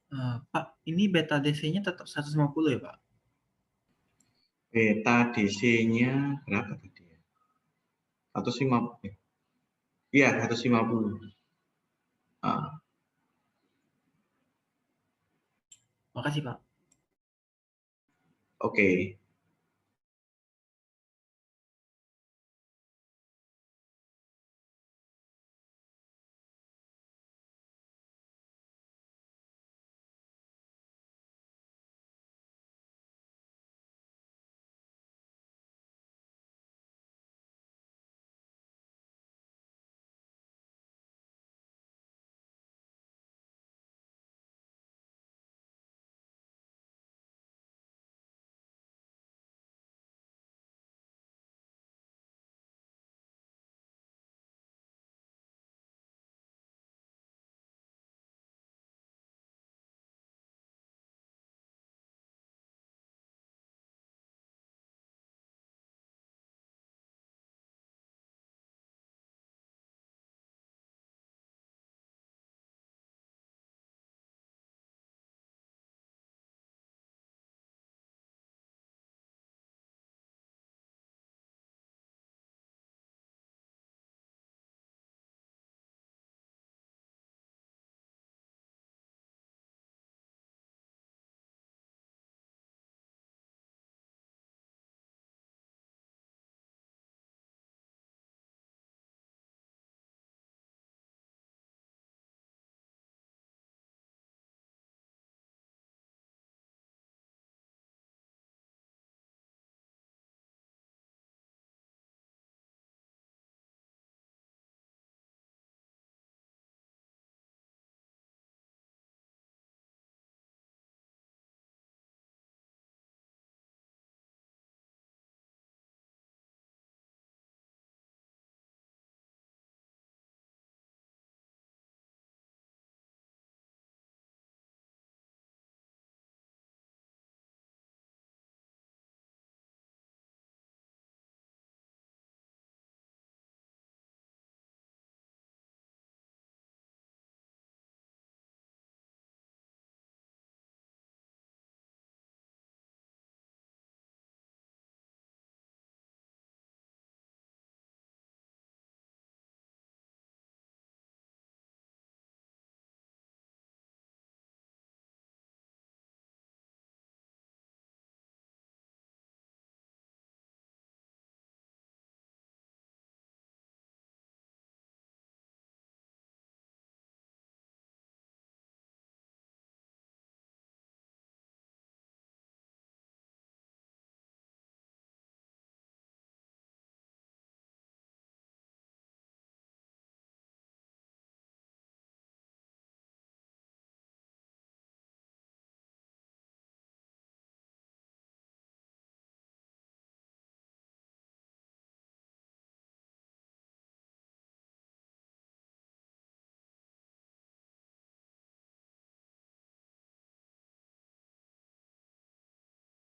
Pak, ini beta DC-nya tetap 150 ya, Pak? Beta DC-nya berapa tadi ya? 150. Iya, 150. Makasih, Pak. Oke.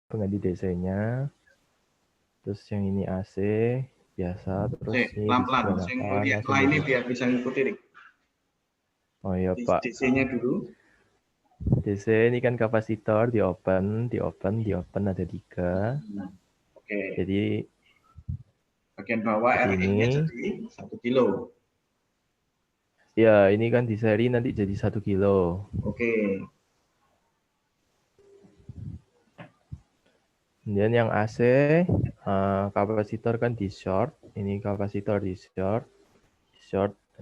Pengganti DC-nya. Terus yang ini AC biasa, terus ini Pelan-pelan. Saya lihat lainnya biar bisa ngikuti, Rik. Oh iya, Pak. DC-nya dulu. DC ini kan kapasitor di open ada 3. Oke. Jadi bagian bawah RE-nya jadi 1 kilo. Ya, ini kan di seri nanti jadi 1 kilo. Oke. Kemudian yang AC, kapasitor kan di short. Ini kapasitor di short,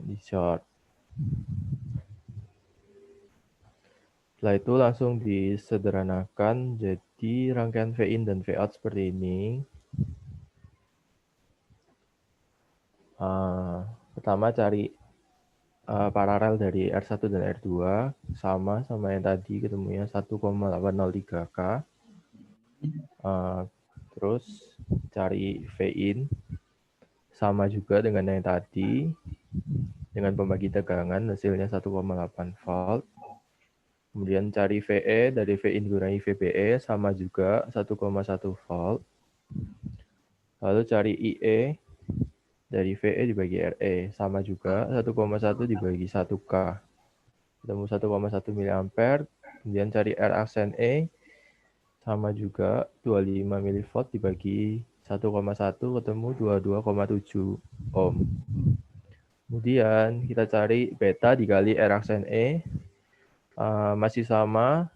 di short. Setelah itu langsung disederhanakan jadi rangkaian V-in dan V-out seperti ini. Pertama cari paralel dari R1 dan R2 sama yang tadi ketemunya 1,803 K. Terus cari V-in sama juga dengan yang tadi dengan pembagi tegangan hasilnya 1,8 volt. Kemudian cari VE dari V-in dikurangi VBE sama juga 1,1 volt. Lalu cari IE dari VE dibagi RE sama juga 1,1 dibagi 1K. Ketemu 1,1 mA. Kemudian cari R aksen E, sama juga 25 mV dibagi 1,1 ketemu 22,7 ohm. Kemudian kita cari beta dikali R aksen E, masih sama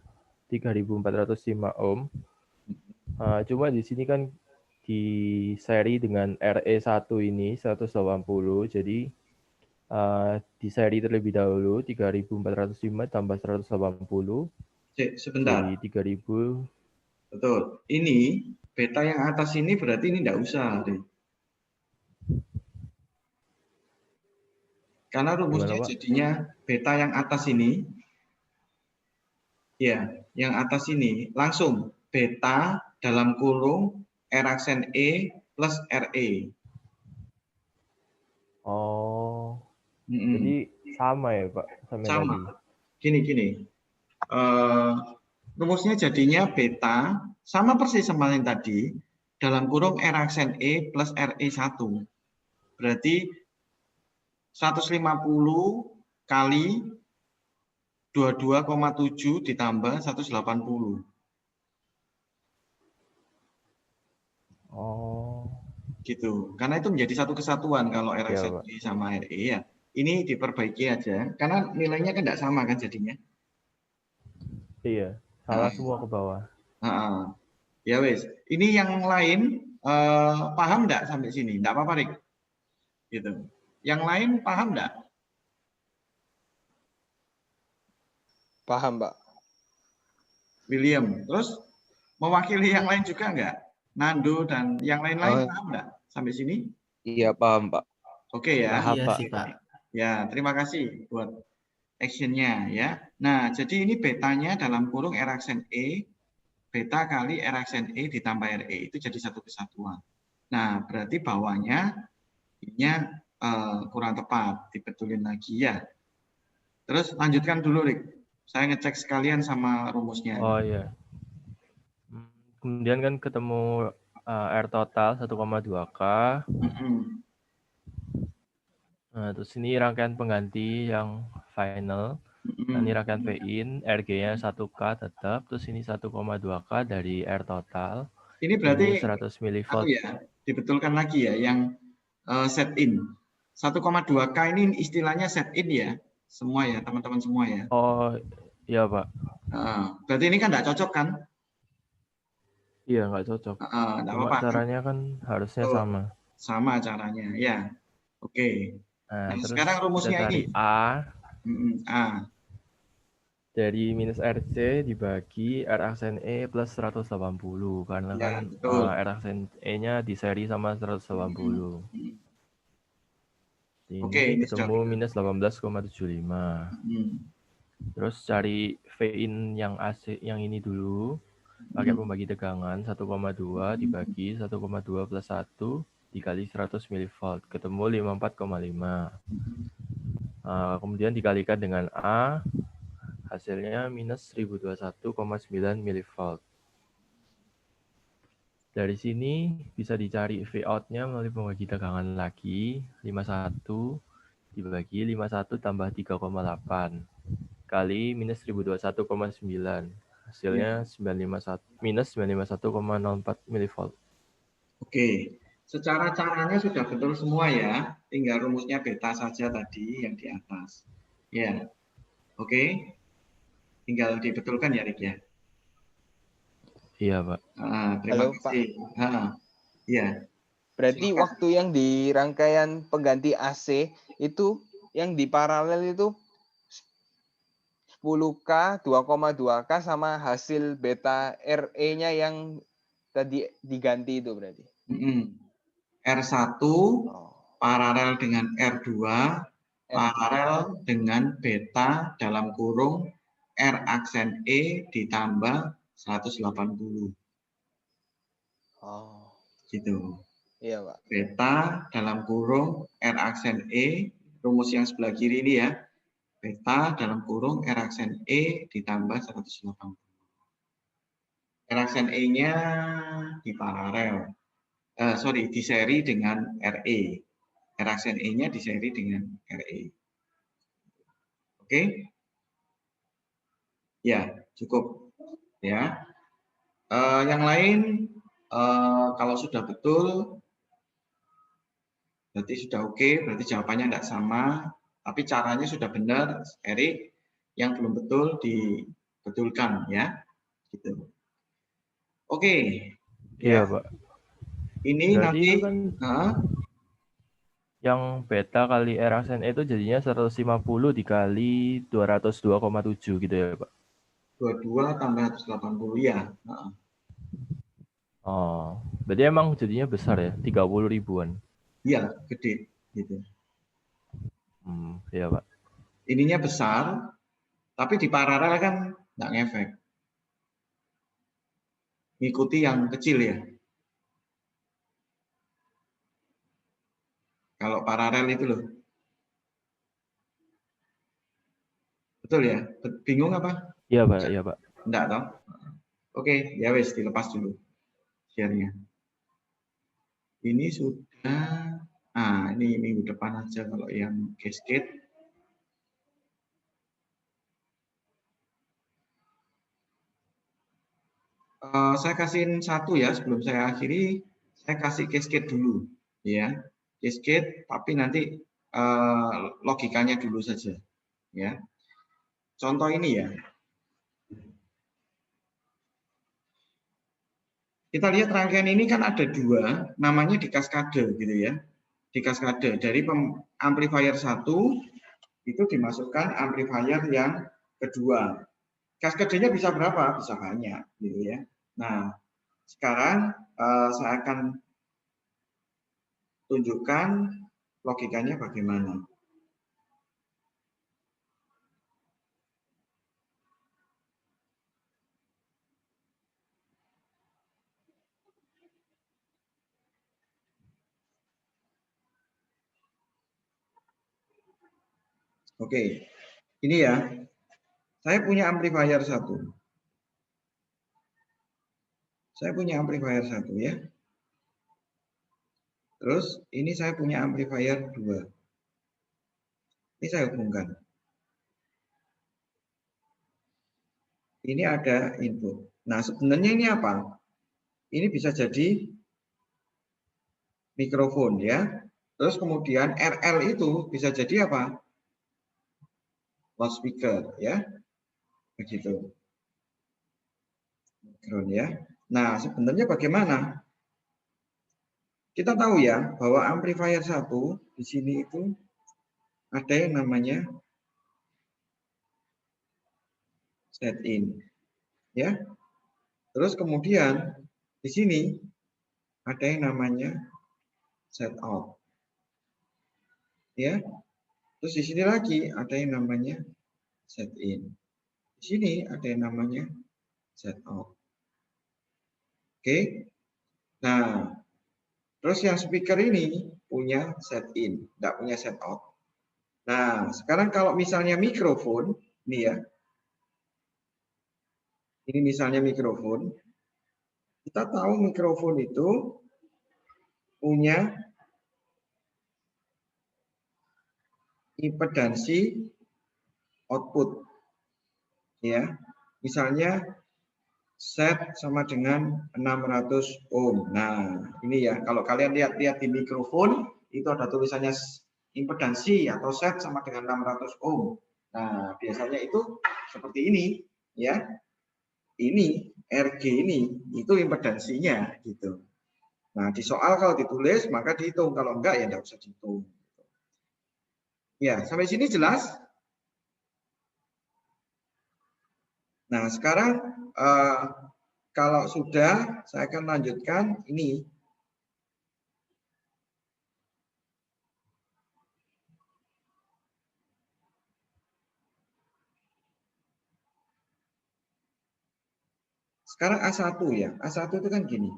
3405 ohm. Cuma di sini kan di seri dengan RE1 ini 180, jadi di seri terlebih dahulu 3405 tambah 180 Sebentar. jadi 3000. Betul. Ini beta yang atas ini berarti ini enggak usah, Ri. Karena rumusnya Gimana, Pak? jadinya beta yang atas ini, ya, yang atas ini langsung beta dalam kurung R aksen E plus RE. Oh, jadi sama ya Pak sama Sama. tadi. Gini. Rumusnya jadinya beta sama persis sama yang tadi dalam kurung R aksen E plus RE1. Berarti 150 kali 22,7 ditambah 180. Oh. Gitu. Karena itu menjadi satu kesatuan kalau R aksen E sama RE ya. Ini diperbaiki aja karena nilainya kan tidak sama kan jadinya. Iya, salah semua ke bawah. Ya wes. Ini yang lain paham enggak sampai sini? Enggak apa-apa, Rik. Gitu. Yang lain paham enggak? Paham, Pak. William. Terus mewakili yang lain juga enggak? Nando dan yang lain-lain paham enggak sampai sini? Iya, paham, Pak. Oke ya. Iya sih, Pak. Ya, terima kasih buat action-nya ya. Nah, jadi ini betanya dalam kurung R aksen E, beta kali R aksen E ditambah RE itu jadi satu kesatuan. Nah, berarti bawahnya ini kurang tepat, dibetulin lagi ya. Terus lanjutkan dulu, Rik. Saya ngecek sekalian sama rumusnya. Oh iya. Kemudian kan ketemu R total 1,2K. Nah, terus ini rangkaian pengganti yang final. Nah, ini rangkaian V-in, RG-nya 1K tetap, terus ini 1,2K dari R total. Ini berarti 100 mV. Ya, dibetulkan lagi ya yang set in. 1,2K ini istilahnya set in ya. Semua ya, teman-teman semua ya. Oh, iya, Pak. Berarti ini kan enggak cocok kan? Iya, nggak cocok. Enggak Cuma apa-apa. caranya kan harusnya sama. Sama caranya, ya. Oke. Nah, terus sekarang rumusnya kita cari ini. A. Dari minus RC dibagi R aksen E plus 180. Karena Ya, kan betul. R aksen E-nya di seri sama 180. Oke, Ini ketemu minus 18,75. Terus cari V-in yang AC yang ini dulu. Pakai pembagi tegangan 1,2 dibagi 1,2 plus 1 dikali 100 mV. Ketemu 54,5. Kemudian dikalikan dengan A. Hasilnya minus 1021,9 mV. Dari sini bisa dicari V-out-nya melalui pembagi tegangan lagi. 51 dibagi 51 tambah 3,8 kali minus 1021,9. Hasilnya minus 951,04 mV. Oke. Secara caranya sudah betul semua ya. Tinggal rumusnya beta saja tadi yang di atas. Ya. Oke. Tinggal dibetulkan ya, Rik ya. Iya, Pak. Terima kasih. Iya. Berarti waktu yang di rangkaian pengganti AC itu yang di paralel itu 10K, 2,2K sama hasil beta RE-nya yang tadi diganti itu berarti. R1 paralel dengan R2 paralel dengan beta dalam kurung R aksen E ditambah 180. Gitu. Iya, Pak. Beta dalam kurung R aksen E, rumus yang sebelah kiri ini ya. Beta dalam kurung R aksen E ditambah 180. R aksen E-nya di paralel. Di seri dengan RE. R aksen E-nya di seri dengan RE. Oke? Ya. cukup ya. Yang lain kalau sudah betul berarti sudah oke, berarti jawabannya tidak sama, tapi caranya sudah benar, Erik. Yang belum betul dibetulkan ya, gitu. Oke. Iya, Ya. Pak. Ini berarti nanti itu kan yang beta kali Erasen itu jadinya 150 dikali 202,7 gitu ya, Pak? 22 tambah 180 ya. Oh, berarti emang jadinya besar ya, 30 ribuan. Iya, gede gitu. Iya, Pak. Ininya besar, tapi di paralel kan nggak ngefek. Ngikuti yang kecil ya. Kalau paralel itu loh. Betul ya? Bingung apa? Iya, Pak. Iya, Pak. Enggak toh? Oke, ya wes dilepas dulu share-nya. Ini sudah, ini minggu depan aja kalau yang cascade. Saya kasihin satu ya sebelum saya akhiri, saya kasih cascade dulu ya. Cascade tapi nanti logikanya dulu saja ya. Contoh ini ya. Kita lihat rangkaian ini kan ada dua, namanya di kaskade gitu ya. Di kaskade dari amplifier 1 itu dimasukkan amplifier yang kedua. Kaskadenya bisa berapa? Bisa banyak gitu ya. Nah, sekarang saya akan tunjukkan logikanya bagaimana. Oke, ini ya. Saya punya amplifier 1. Saya punya amplifier 1 ya. Terus ini saya punya amplifier 2. Ini saya hubungkan. Ini ada input. Nah, sebenarnya ini apa? Ini bisa jadi mikrofon ya. Terus kemudian RL itu bisa jadi apa? Loudspeaker ya. Begitu. Background ya. Nah, sebenarnya bagaimana? Kita tahu ya bahwa amplifier 1 di sini itu ada yang namanya set in ya. Terus kemudian di sini ada yang namanya set out. Ya. Terus di sini lagi ada yang namanya set in. Di sini ada yang namanya set out. Oke. Nah, terus yang speaker ini punya set in, tidak punya set out. Nah, sekarang kalau misalnya mikrofon, ini ya. Ini misalnya mikrofon. Kita tahu mikrofon itu punya impedansi output. Ya. Misalnya set sama dengan 600 ohm. Nah, ini ya, kalau kalian lihat-lihat di mikrofon, itu ada tulisannya impedansi atau set sama dengan 600 ohm. Nah, biasanya itu seperti ini, ya. Ini RG ini itu impedansinya gitu. Nah, di soal kalau ditulis maka dihitung, kalau enggak ya enggak usah dihitung. Ya, sampai sini jelas? Nah, sekarang kalau sudah, saya akan lanjutkan ini. Sekarang A1 ya. A1 itu kan gini.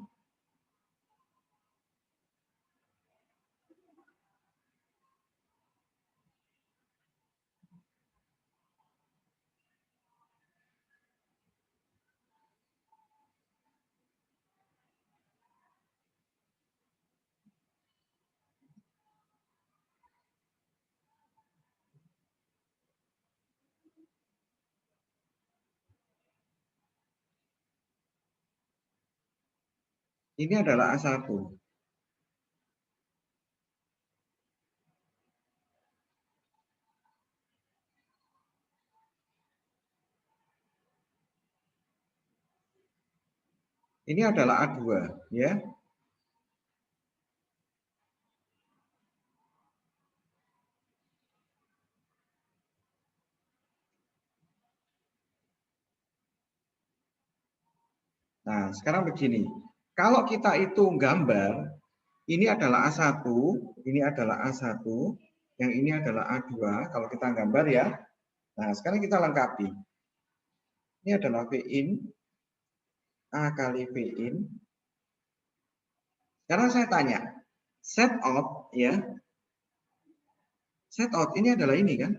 Ini adalah A1. Ini adalah A2, ya. Nah, sekarang begini. Kalau kita hitung gambar, ini adalah A1, ini adalah A1, yang ini adalah A2. Kalau kita gambar ya. Nah, sekarang kita lengkapi. Ini adalah V in, A kali V in. Sekarang saya tanya, set out ya. Set out ini adalah ini kan?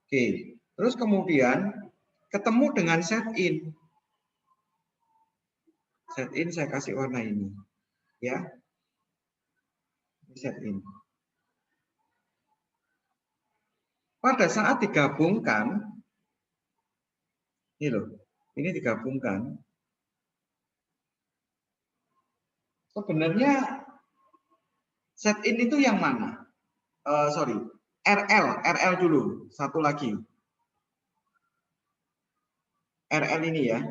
Oke, terus kemudian ketemu dengan set in. Set in saya kasih warna ini, ya. Set in. Pada saat digabungkan, ini loh, ini digabungkan. Sebenarnya set in itu yang mana? Sorry, RL dulu, satu lagi. RL ini ya.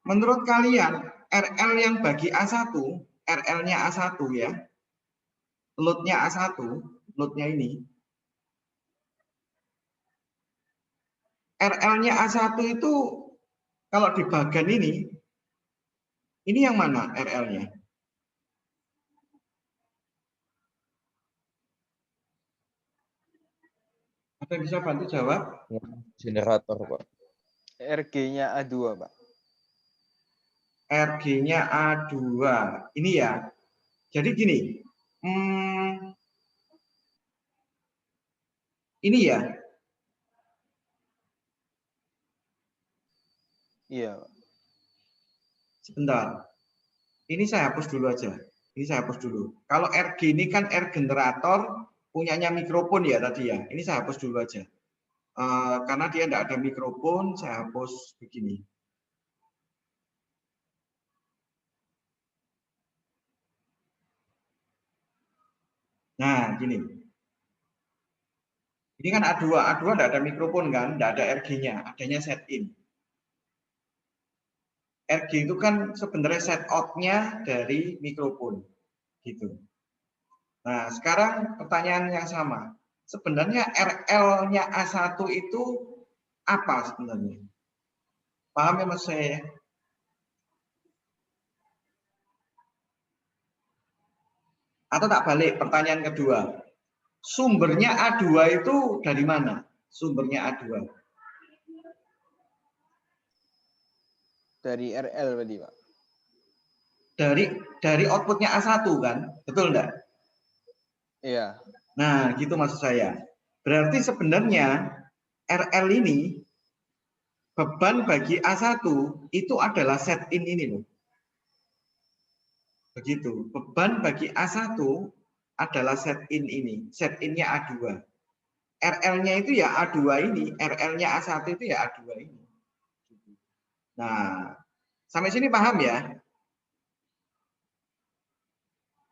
Menurut kalian, RL yang bagi A1, RL-nya A1 ya, load-nya A1, load-nya ini. RL-nya A1 itu, kalau di bagian ini yang mana RL-nya? Ada yang bisa bantu jawab? Generator, Pak. RG-nya A2, Pak. RG-nya A2. Ini ya. Jadi gini. Ini ya. Iya, Pak. Sebentar. Ini saya hapus dulu aja. Ini saya hapus dulu. Kalau RG ini kan R generator punyanya mikrofon ya tadi ya. Ini saya hapus dulu aja. Karena dia tidak ada mikrofon, saya hapus begini. Nah, gini. Ini kan A2. A2 tidak ada mikrofon kan, tidak ada RG-nya, adanya set in. RG itu kan sebenarnya set out-nya dari mikrofon. Gitu. Nah, sekarang pertanyaan yang sama. Sebenarnya RL-nya A1 itu apa sebenarnya? Paham ya Mas saya? Atau tak balik, pertanyaan kedua. Sumbernya A2 itu dari mana? Sumbernya A2. Dari RL tadi, Pak. Dari outputnya A1 kan? Betul enggak? Iya. Nah, gitu maksud saya. Berarti sebenarnya RL ini beban bagi A1 itu adalah set in ini loh. Begitu. Beban bagi A1 adalah set in ini. Set in-nya A2. RL-nya itu ya A2 ini. RL-nya A1 itu ya A2 ini. Nah, sampai sini paham ya?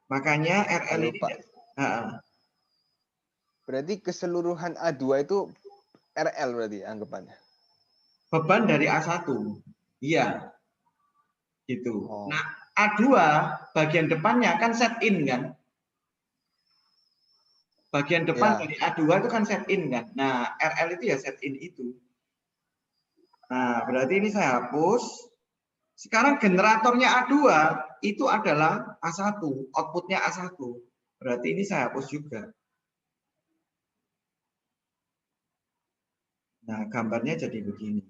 Makanya RL ini... Pak. Berarti keseluruhan A2 itu RL berarti anggapannya. Beban dari A1. Iya. Gitu. Oh. Nah, A2 bagian depannya kan set in kan? Bagian depan dari A2 itu kan set in kan? Nah, RL itu ya set in itu. Nah, berarti ini saya hapus. Sekarang generatornya A2 itu adalah A1, outputnya A1. Berarti ini saya hapus juga. Nah, gambarnya jadi begini.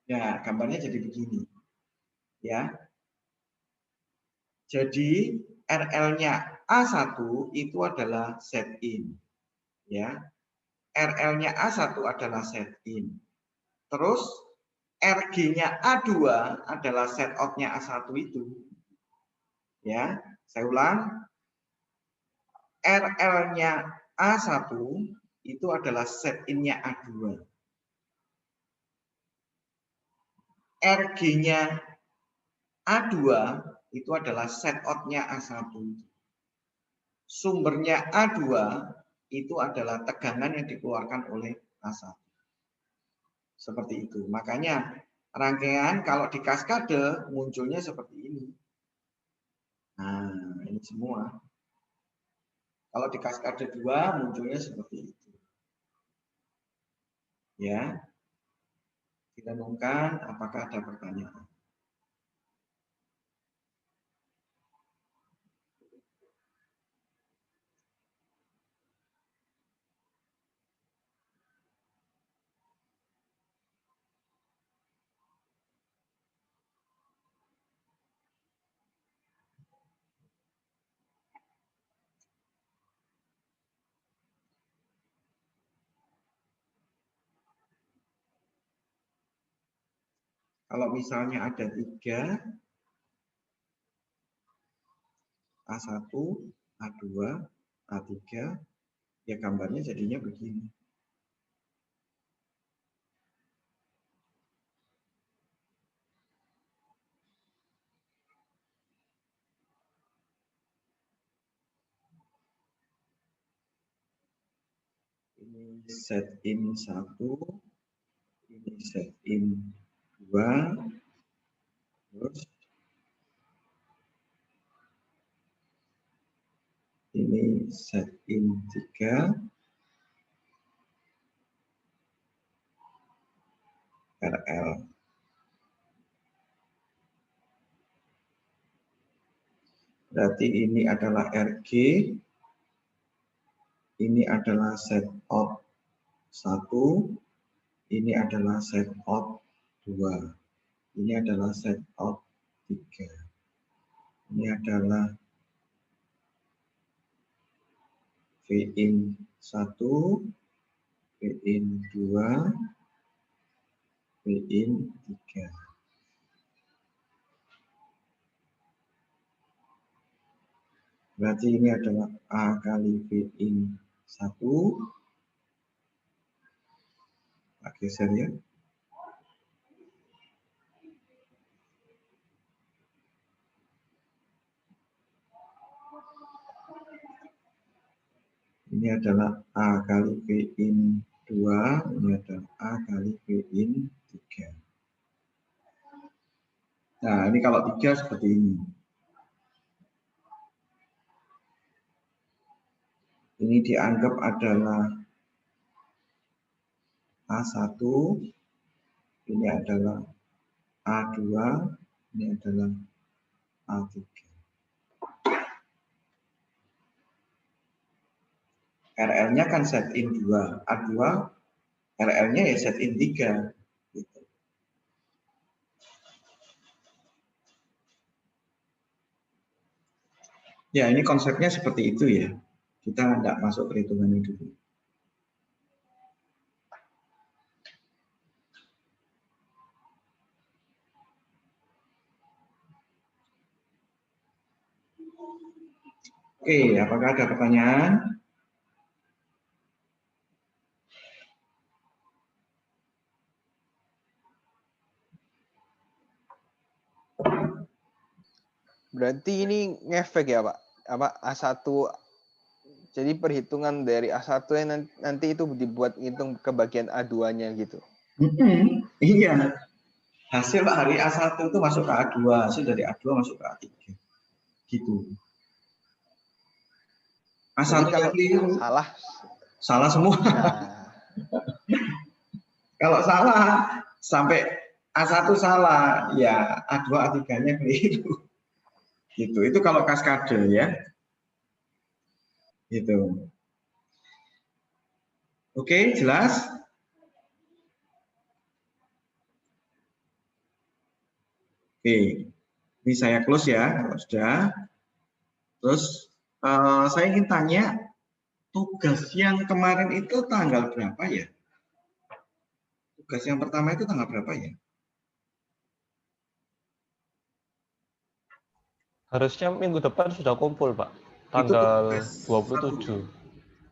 Ya, gambarnya jadi begini. Ya. Jadi RL-nya A1 itu adalah set in. Ya. RL-nya A1 adalah set in. Terus RG-nya A2 adalah set out-nya A1 itu. Ya, saya ulang. RL-nya A1 itu adalah set in-nya A2. RG-nya A2 itu adalah set out-nya A1. Sumbernya A2 itu adalah tegangan yang dikeluarkan oleh A1. Seperti itu. Makanya rangkaian kalau di kaskade munculnya seperti ini. Nah, ini semua. Kalau di kaskade 2 munculnya seperti itu. Ya. Kita renungkan apakah ada pertanyaan. Kalau misalnya ada 3, A1, A2, A3, ya gambarnya jadinya begini. Ini set in 1, ini set in 2, terus ini set in 3, RL. Berarti ini adalah RG, ini adalah set out 1, ini adalah set out 2, ini adalah set out 3, ini adalah V in 1, V in 2, V in 3. Berarti ini adalah A kali V in 1. Pak geser ya. Ini adalah A kali V in 2, ini adalah A kali V in 3. Nah, ini kalau 3 seperti ini. Ini dianggap adalah A1, ini adalah A2, ini adalah A3. RL-nya kan set in 2, A2, RL-nya ya set in 3. Gitu. Ya, ini konsepnya seperti itu ya. Kita tidak masuk perhitungannya dulu. Oke, apakah ada pertanyaan? Berarti ini ngefek ya Pak? Apa A1, jadi perhitungan dari A1 yang nanti itu dibuat ngitung ke bagian A2-nya gitu. Iya. Hasil hari A1 itu masuk ke A2, hasil dari A2 masuk ke A3. Gitu. A1 kalau keliru. Salah semua. Nah. Kalau salah sampai A1 salah, ya A2 A3-nya keliru. Gitu. Itu kalau kaskade ya. Gitu. Oke, jelas? Oke. Ini saya close ya, kalau sudah. Terus saya ingin tanya, tugas yang kemarin itu tanggal berapa ya? Tugas yang pertama itu tanggal berapa ya? Harusnya minggu depan sudah kumpul, Pak. Itu Tanggal tugas 27.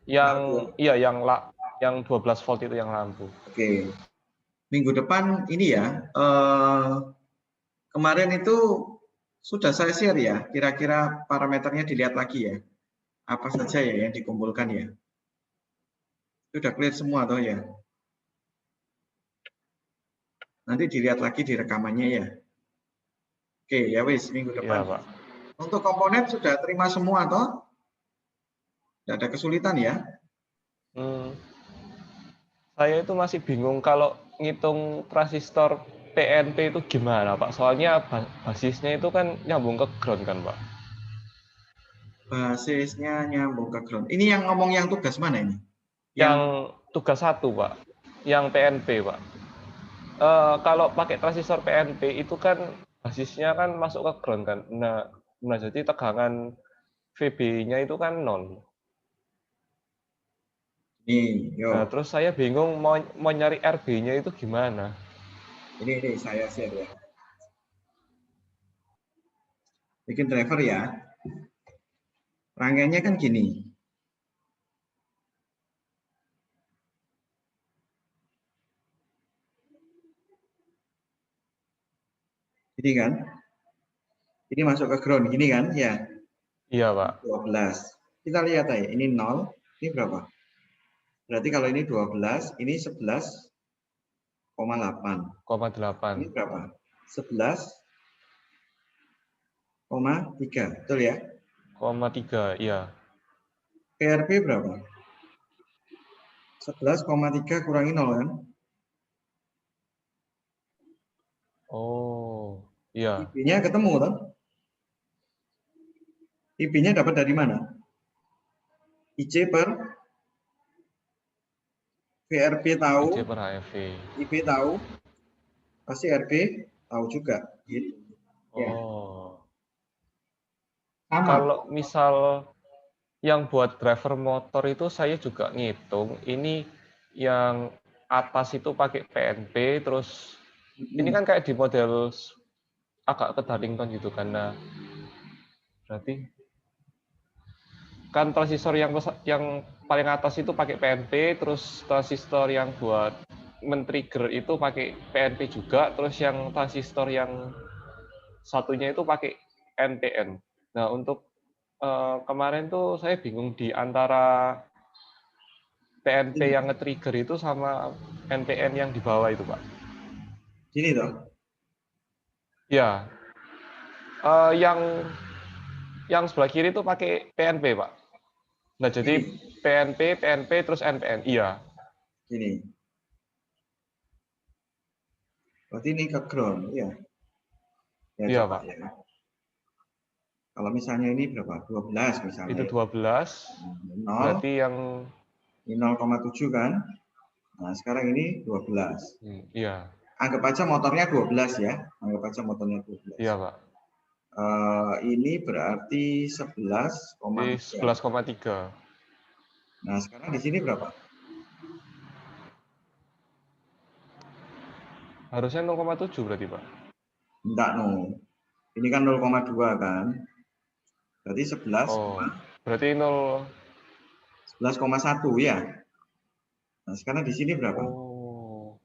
Tanggal Yang 12 volt itu yang lampu. Oke. Minggu depan ini ya, kemarin itu sudah saya share ya, kira-kira parameternya dilihat lagi ya. Apa saja ya yang dikumpulkan ya. Sudah clear semua toh ya. Nanti dilihat lagi di rekamannya ya. Oke, ya wis minggu depan. Iya, Pak. Untuk komponen sudah terima semua toh? Tidak ada kesulitan ya? Saya itu masih bingung kalau ngitung transistor PNP itu gimana, Pak? Soalnya basisnya itu kan nyambung ke ground kan, Pak? Basisnya nyambung ke ground. Ini yang ngomong yang tugas mana ini? Yang tugas 1, Pak. Yang PNP, Pak. Kalau pakai transistor PNP itu kan basisnya kan masuk ke ground kan. Nah jadi tegangan VB-nya itu kan 0. Nah, terus saya bingung mau nyari RB-nya itu gimana. Ini saya share ya. Bikin driver ya. Rangkaiannya kan gini. Ini kan. Ini masuk ke ground gini kan ya. Iya, Pak. 12. Kita lihat aja. Ini 0. Ini berapa? Berarti kalau ini 12, ini 11,8. 0,8. Ini berapa? 11,3. Betul ya? 0,3, iya. PRP berapa? 11,3 kurangi 0 kan? Oh, iya. IB-nya ketemu kan? IB-nya dapat dari mana? IC per VRP tahu, IC per HFV. IB tahu, pasti RB tahu juga. Gitu. Ya. Oh. Sama. Kalau misal yang buat driver motor itu saya juga ngitung. Ini yang atas itu pakai PNP, terus ini kan kayak di model agak ke Darlington gitu kan. Nah, berarti kan transistor yang paling atas itu pakai PNP, terus transistor yang buat men-trigger itu pakai PNP juga, terus yang transistor yang satunya itu pakai NPN. Nah, untuk kemarin tuh saya bingung di antara PNP yang nge-trigger itu sama NPN yang di bawah itu, Pak. Gini toh. Ya. Yang sebelah kiri itu pakai PNP, Pak. Nah, jadi PNP, terus NPN. Iya. Gini. Berarti ini ke ground, ya. Ya, iya, coba, Pak. Ya. Kalau misalnya ini berapa? 12 misalnya. Itu 12. 0. Berarti yang ini 0,7 kan? Nah, sekarang ini 12. Iya. Anggap aja motornya 12 ya. Anggap aja motornya 12. Iya, Pak. Ini berarti 11,3. 11,3. Nah, sekarang di sini berapa? Harusnya 0,7 berarti, Pak. Enggak, no. Ini kan 0,2 kan? Berarti 11. Oh, berarti 11,1 ya. Nah, sekarang di sini berapa? Oh.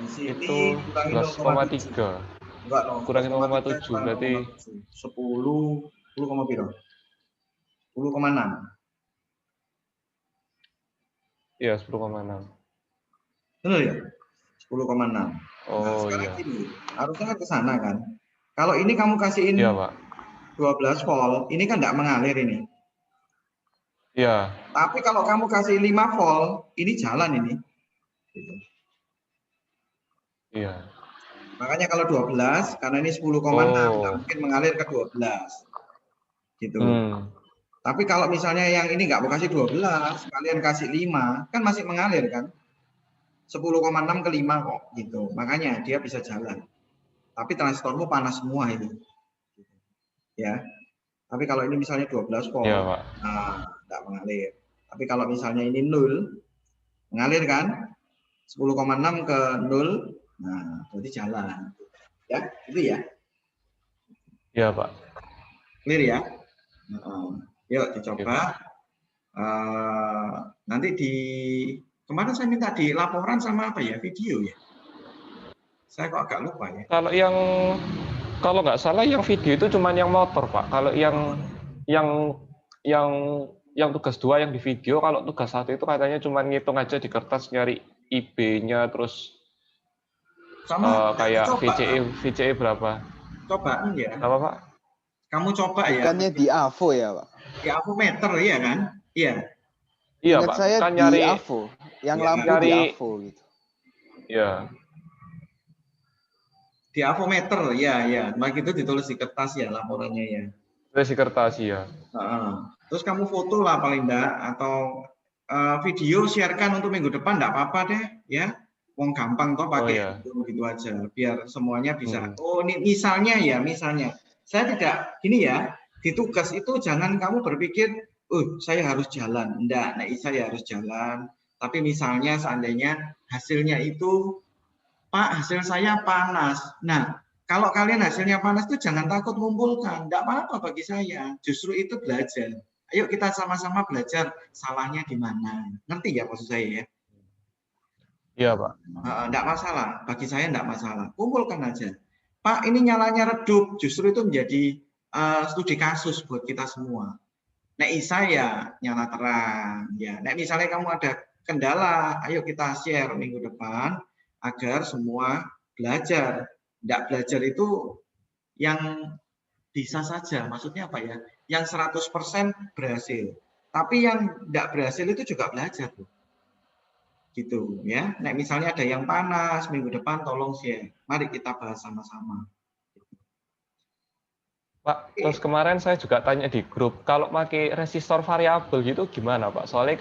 Di sini Itu 11,3. Enggak, no. Kurangi 0,7 berarti 10 berapa? 10,6. Iya, 10,6. Benar ya? 10,6. Oh, nah, sekarang iya. gini, harusnya kan ke sana kan. Kalau ini kamu kasihin Iya, Pak. 12 volt, ini kan enggak mengalir ini. Iya. Tapi kalau kamu kasih 5 volt, ini jalan ini. Gitu. Iya. Makanya kalau 12, karena ini 10,6, nggak mungkin mengalir ke 12. Gitu. Tapi kalau misalnya yang ini nggak mau kasih 12, kalian kasih 5, kan masih mengalir kan? 10,6 ke 5 kok, gitu. Makanya dia bisa jalan. Tapi transistormu panas semua ini. Ya. Tapi kalau ini misalnya 12 volt, ya, Pak. nah, nggak mengalir. Tapi kalau misalnya ini 0, Mengalir kan? 10,6 ke 0. Nah, berarti jalan. Ya, itu ya. Ya, Pak. Clear ya? Yuk dicoba. Nanti kemarin saya minta di laporan sama apa ya? Video ya? Saya kok agak lupa ya. Kalau nggak salah yang video itu cuma yang motor, Pak. Kalau yang tugas 2 yang di video, kalau tugas 1 itu katanya cuma ngitung aja di kertas, nyari IB-nya, terus Sama kayak coba, VCE berapa. Cobaan ya. Apa, Pak? Kamu coba ya. Bukannya di AVO ya, Pak? Di avometer ya kan? Iya. Iya, Ingat Pak. saya Kan di nyari AVO, yang Ya, lampu di nyari AVO gitu. ya. Di avometer ya. Maka itu ditulis di kertas ya laporannya ya. Tulis di kertas ya. Terus kamu foto lah paling enggak, atau video sharekan untuk minggu depan enggak apa-apa deh ya. Wong gampang toh pakai gitu aja biar semuanya bisa. Oh, ini misalnya saya tidak gini ya, di tugas itu jangan kamu berpikir, saya harus jalan. Enggak, saya harus jalan. Tapi misalnya seandainya hasilnya itu, Pak, hasil saya panas. Nah, kalau kalian hasilnya panas itu jangan takut ngumpulkan. Enggak apa-apa bagi saya. Justru itu belajar. Ayo kita sama-sama belajar salahnya di mana. Ngerti ya maksud saya ya? Iya, Pak. Enggak masalah. Bagi saya enggak masalah. Kumpulkan aja. Pak, ini nyalanya redup. Justru itu menjadi studi kasus buat kita semua. Nek saya nyala terang. Ya. Nek misalnya kamu ada kendala, ayo kita share minggu depan agar semua belajar. Enggak belajar itu yang bisa saja. Maksudnya apa ya? Yang 100% berhasil. Tapi yang enggak berhasil itu juga belajar. Gitu ya. Nek misalnya ada yang panas minggu depan tolong share. Mari kita bahas sama-sama. Pak, terus kemarin saya juga tanya di grup, kalau pakai resistor variabel gitu gimana, Pak? Soalnya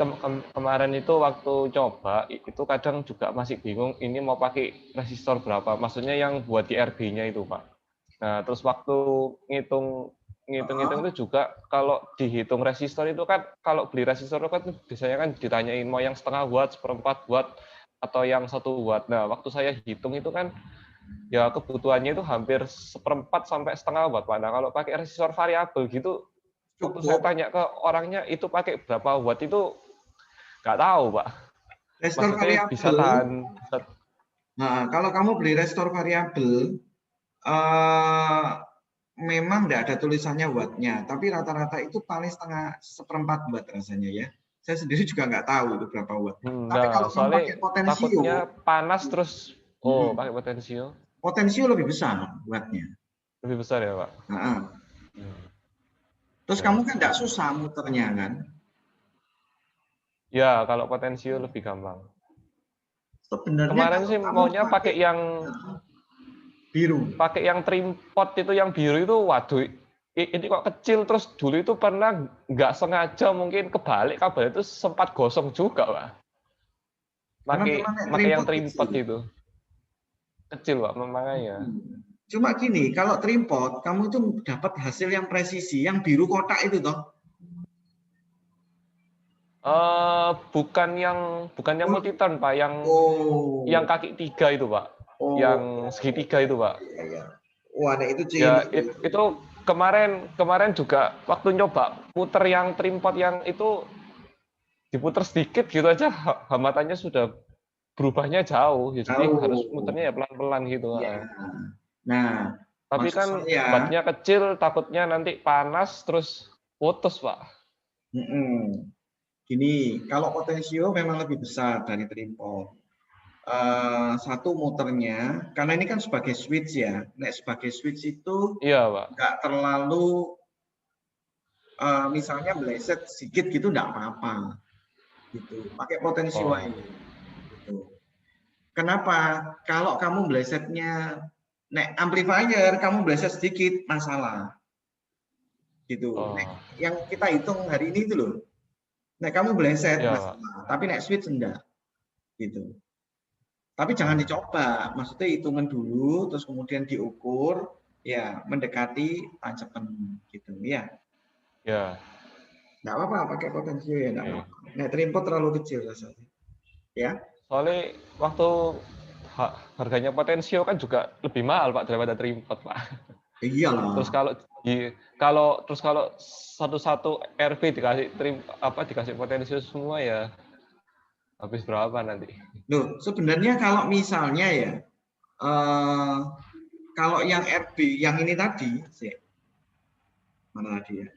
kemarin itu waktu coba, itu kadang juga masih bingung ini mau pakai resistor berapa. Maksudnya yang buat di RB-nya itu, Pak. Nah, terus waktu ngitung itu juga kalau dihitung resistor itu kan, kalau beli resistor itu kan biasanya kan ditanyain mau yang 0,5 watt, 1/4 watt, atau yang 1 watt. Nah, waktu saya hitung itu kan ya kebutuhannya itu hampir 1/4 sampai 0,5 watt, Pak. Nah, kalau pakai resistor variabel gitu, waktu saya tanya ke orangnya itu pakai berapa watt itu nggak tahu, Pak. Resistor Maksudnya variabel. bisa tahan. Nah, kalau kamu beli resistor variabel, memang nggak ada tulisannya wattnya, tapi rata-rata itu paling 1/4 watt rasanya ya. Saya sendiri juga nggak tahu itu berapa watt. Tapi kalau kamu pakai potensio, takutnya panas terus, pakai potensio. Potensio lebih besar wattnya. Lebih besar ya, Pak? Terus kamu kan nggak susah muternya kan? Ya, kalau potensio lebih gampang. Sebenarnya kemarin sih maunya pakai yang biru. Pakai yang trimpot itu, yang biru itu, waduh, ini kok kecil. Terus dulu itu pernah nggak sengaja mungkin kebalik kabel itu sempat gosong juga, Pak. Pakai yang trimpot itu. Kecil, Pak, makanya. Cuma gini, kalau trimpot, kamu itu dapat hasil yang presisi, yang biru kotak itu toh. Bukan yang multiton, Pak, yang kaki 3 itu, Pak. Yang segitiga itu, Pak. Wah, nah itu ya, itu kemarin juga waktu nyoba puter yang trimpot yang itu, diputer sedikit gitu aja hambatannya sudah berubahnya jauh. Jadi harus muternya ya pelan-pelan gitu. Ya. Nah, tapi kan batnya kecil, takutnya nanti panas terus putus, Pak. Gini, kalau potensio memang lebih besar dari trimpot. Satu muternya, karena ini kan sebagai switch ya. Sebagai switch itu iya, Pak, nggak terlalu misalnya meleset sedikit gitu nggak apa-apa. Gitu. Pakai potensio ini. Gitu. Kenapa? Kalau kamu melesetnya amplifier, kamu meleset sedikit masalah. Gitu. Yang kita hitung hari ini itu loh. Kamu meleset masalah, tapi switch enggak. Gitu. Tapi jangan dicoba, maksudnya hitungan dulu, terus kemudian diukur, ya mendekati tancepan gitu, ya. Ya. Nggak apa-apa pakai potensio ya, nggak apa-apa. Trimpot terlalu kecil rasanya. Ya. Soalnya waktu harganya Potensio kan juga lebih mahal Pak daripada Trimpot Pak. Iyalah. Terus kalau satu RV dikasih Potensio semua ya habis berapa nanti? Loh, sebenarnya kalau misalnya ya, kalau yang RB yang ini tadi, mana tadi ya?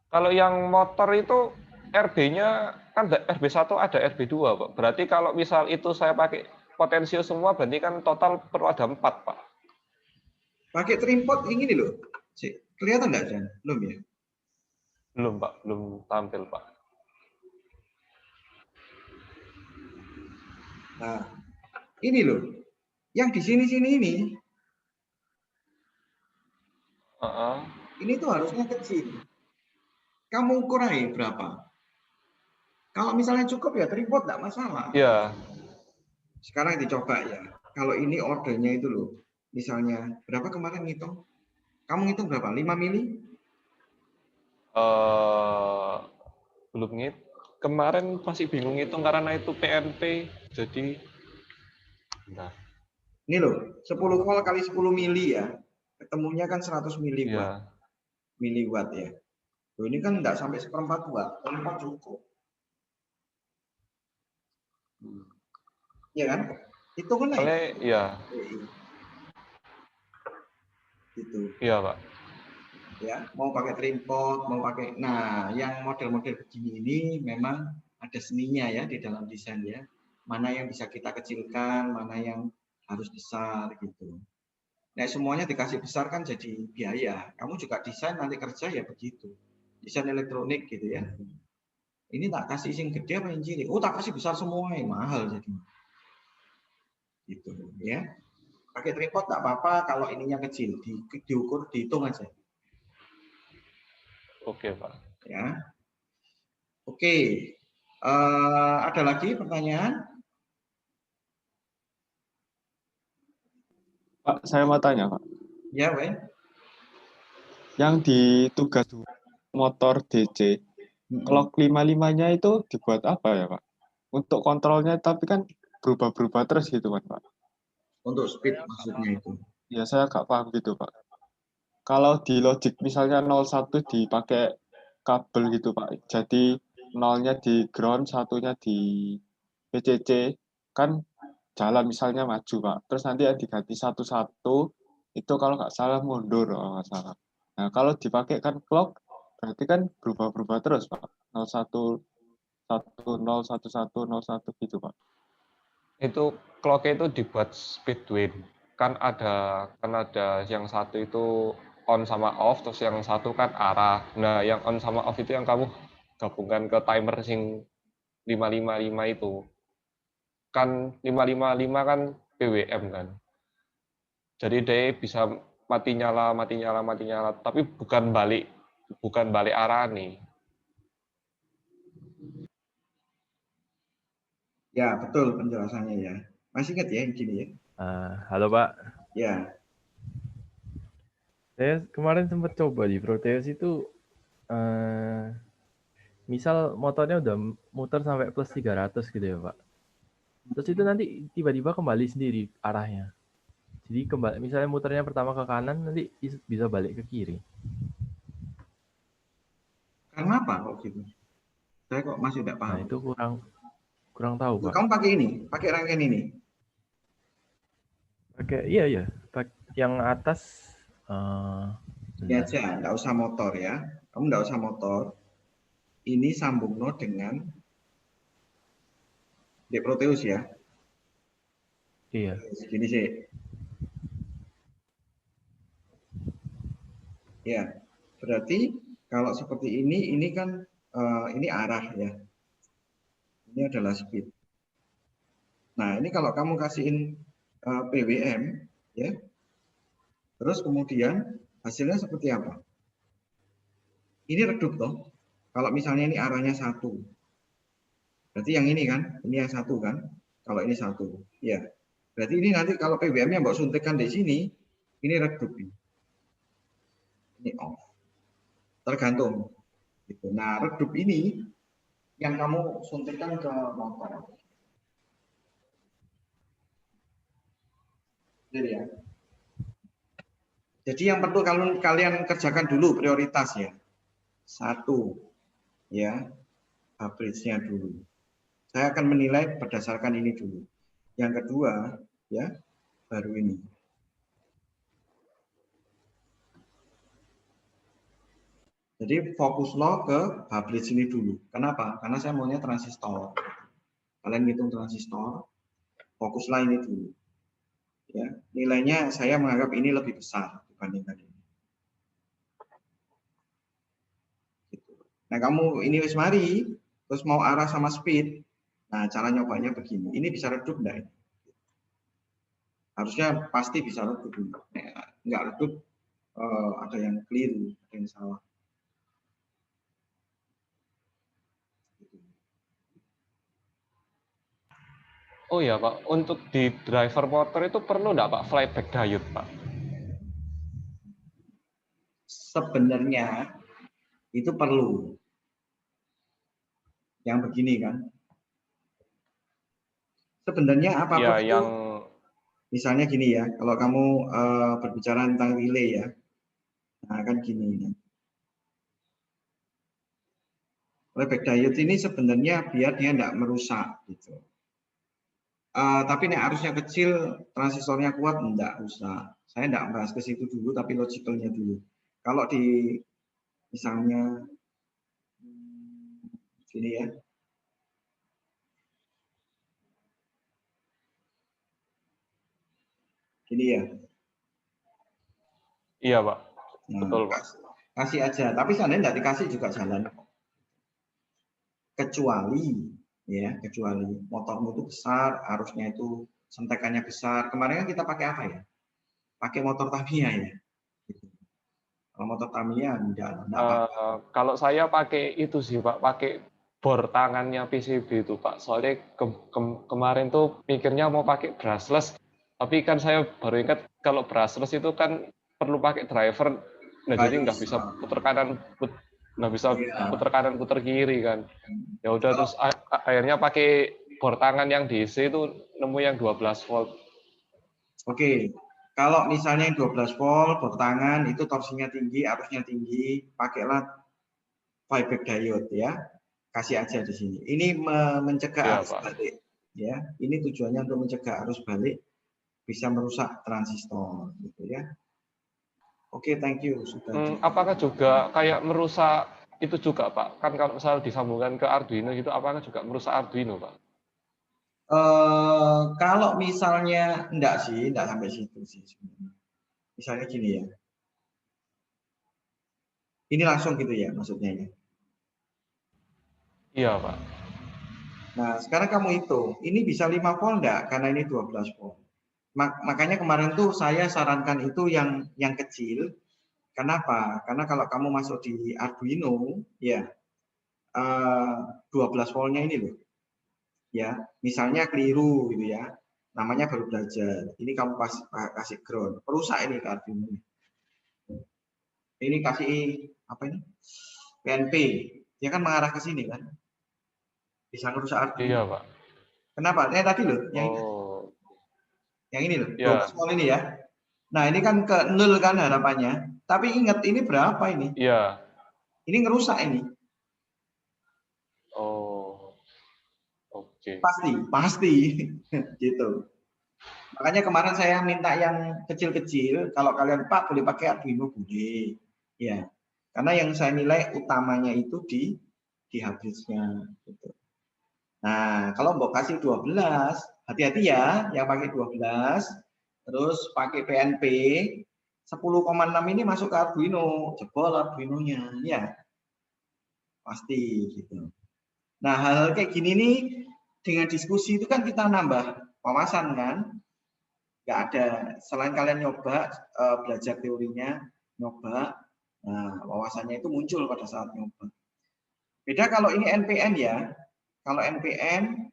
Kalau yang motor itu RB-nya kan RB1 ada RB2 Pak. Berarti kalau misal itu saya pakai Potensio semua berarti kan total perlu ada 4 Pak. Pakai trimpot ini loh. Kelihatan nggak, Jan? Belum ya? Belum Pak, belum tampil Pak. Nah, ini loh. Yang di sini-sini ini. Ini tuh harusnya kecil. Kamu ukur aja berapa? Kalau misalnya cukup ya tripod nggak masalah. Iya. Sekarang dicoba ya. Kalau ini ordernya itu loh. Misalnya berapa kemarin ngitung? Kamu ngitung berapa? 5 mili? Belum ngit. Kemarin masih bingung ngitung karena itu PNP. Jadi nah. Ini loh, 10 volt kali 10 mili ya. Ketemunya kan 100 miliwatt. Miliwatt ya. Loh, ini kan enggak sampai 1/4 watt. 1/4 cukup. Iya kan? Itu kan Iya. Gitu. Iya, Pak. Ya, mau pakai tripod, mau pakai. Nah, yang model-model begini ini memang ada seninya ya di dalam desain ya. Mana yang bisa kita kecilkan, mana yang harus besar gitu. Nah, semuanya dikasih besar kan jadi biaya. Kamu juga desain nanti kerja ya begitu. Desain elektronik gitu ya. Ini tak kasih sing gede apa yang cilik? Oh, tak kasih besar semua, mahal jadi. Gitu ya. Pakai tripod tak apa-apa kalau ininya kecil, diukur, dihitung aja. Oke, Pak. Ya. Oke. Ada lagi pertanyaan? Pak, saya mau tanya, Pak. Ya, Wen. Yang di tugas motor DC, clock 55-nya itu dibuat apa ya, Pak? Untuk kontrolnya, tapi kan berubah-berubah terus gitu kan, Pak? Untuk speed maksudnya itu? Ya, saya nggak paham gitu, Pak. Kalau di logic misalnya 01 dipakai kabel gitu, Pak. Jadi 0-nya di ground, 1-nya di PCC, kan jalan misalnya maju, Pak. Terus nanti diganti 1-1, itu kalau nggak salah mundur, kalau nggak salah. Nah, kalau dipakai kan clock, berarti kan berubah-berubah terus, Pak. 01, 10, 11, 01 gitu, Pak. Itu clock itu dibuat speedwin. Kan ada yang satu itu on sama off, terus yang satu kan arah. Nah, yang on sama off itu yang kamu gabungkan ke timer sing 555 itu. Kan 555 kan PWM kan. Jadi dia bisa mati nyala, tapi bukan balik arah nih. Ya, betul penjelasannya ya. Masih ingat ya yang gini ya? Halo, Pak. Ya. Saya kemarin sempat coba di Proteus itu, misal motornya udah muter sampai plus 300 gitu ya, Pak. Terus itu nanti tiba-tiba kembali sendiri arahnya. Jadi kembali, misalnya muternya pertama ke kanan, nanti bisa balik ke kiri. Karena apa kok gitu? Saya kok masih tidak paham. Nah, itu kurang tahu, Pak. Kamu pakai ini, pakai rangkaian ini? Pakai, iya. Yang atas, ini aja, nggak usah motor ya. Kamu nggak usah motor. Ini sambung no dengan di Proteus ya. Iya. Segini sih. Ya, berarti kalau seperti ini kan ini arah ya. Ini adalah speed. Nah, ini kalau kamu kasihin PWM ya. Terus kemudian hasilnya seperti apa? Ini redup toh. Kalau misalnya ini arahnya 1. Berarti yang ini kan, ini yang 1 kan. Kalau ini 1. Ya. Berarti ini nanti kalau PWM-nya mbak suntikkan di sini, ini redup. Ini off. Tergantung. Gitu. Nah, redup ini yang kamu suntikkan ke motor. Ya. Jadi yang perlu kalian kerjakan dulu prioritas ya. 1 ya, average-nya dulu. Saya akan menilai berdasarkan ini dulu. Yang kedua ya, baru ini. Jadi fokus lo ke average ini dulu. Kenapa? Karena saya maunya transistor. Kalian hitung transistor, fokuslah ini dulu. Ya, nilainya saya menganggap ini lebih besar dibandingkan ini. Gitu. Nah, kamu ini wis mari, terus mau arah sama speed. Nah, cara nyobanya begini. Ini bisa redup enggak ini? Harusnya pasti bisa redup. Nah, enggak redup, ada yang keliru, ada yang salah. Oh ya Pak, untuk di driver motor itu perlu enggak Pak flyback diode Pak? Sebenarnya itu perlu. Yang begini kan. Sebenarnya apapun Ya, itu, yang misalnya gini ya, kalau kamu berbicara tentang relay ya, nah kan gini. Flyback diode ini sebenarnya biar dia tidak merusak gitu. Tapi nih arusnya kecil, transistornya kuat, enggak usah. Saya enggak bahas ke situ dulu, tapi logikalnya dulu. Kalau di misalnya sini ya, gini ya. iya Pak, Nah, betul Pak. kasih aja. Tapi seandainya enggak dikasih juga jalan. Kecuali motormu itu besar, arusnya itu sentekannya besar. Kemarin kan kita pakai apa ya? Pakai motor Tamiya ya. Kalau motor Tamiya enggak apa-apa. Kalau saya pakai itu sih Pak, pakai bor tangannya PCB itu Pak. Soalnya kemarin tuh mikirnya mau pakai brushless, tapi kan saya baru ingat kalau brushless itu kan perlu pakai driver. Nah, jadi nggak bisa putar kanan, nggak bisa putar kanan, putar kiri kan. Ya udah terus akhirnya pakai bor tangan yang DC itu nemu yang 12 volt. Oke. Kalau misalnya yang 12 volt, bor tangan itu torsinya tinggi, arusnya tinggi, pakailah flyback diode ya. Kasih aja di sini. Ini mencegah arus balik ya. Ini tujuannya untuk mencegah arus balik bisa merusak transistor gitu ya. Oke, thank you sudah. Apakah juga kayak merusak itu juga Pak? Kan kalau misalnya disambungkan ke Arduino gitu, apakah juga merusak Arduino Pak? Kalau misalnya enggak sampai situ sih sebenarnya. Misalnya gini ya. Ini langsung gitu ya maksudnya ya. Iya Pak. Nah, sekarang kamu hitung, ini bisa 5 volt enggak? Karena ini 12 volt. Makanya kemarin tuh saya sarankan itu yang kecil. Kenapa? Karena kalau kamu masuk di Arduino, ya 12 voltnya ini loh. Ya, misalnya keliru gitu ya. Namanya baru belajar. Ini kamu kasih ground. Perusak ini ke Arduino. Ini kasih apa ini? PNP. Dia kan mengarah ke sini kan. Bisa merusak Arduino. Iya Pak. Kenapa? Tadi loh, yang ini loh, 12 volt ini ya. Nah, ini kan ke 0 kan harapannya. Tapi ingat ini berapa ini? Iya. Ini ngerusak ini. Oh. Oke. Pasti gitu. Makanya kemarin saya minta yang kecil-kecil. Kalau kalian Pak boleh pakai Arduino boleh. Ya. Karena yang saya nilai utamanya itu di average-nya gitu. Nah, kalau mau kasih 12, hati-hati ya yang pakai 12, terus pakai PNP 10,6 ini masuk ke Arduino, jebol Arduino-nya, ya. Pasti gitu. Nah, hal-hal kayak gini nih dengan diskusi itu kan kita nambah wawasan kan. Nggak ada, selain kalian nyoba belajar teorinya, nyoba, nah wawasannya itu muncul pada saat nyoba. Beda kalau ini NPN ya. Kalau NPN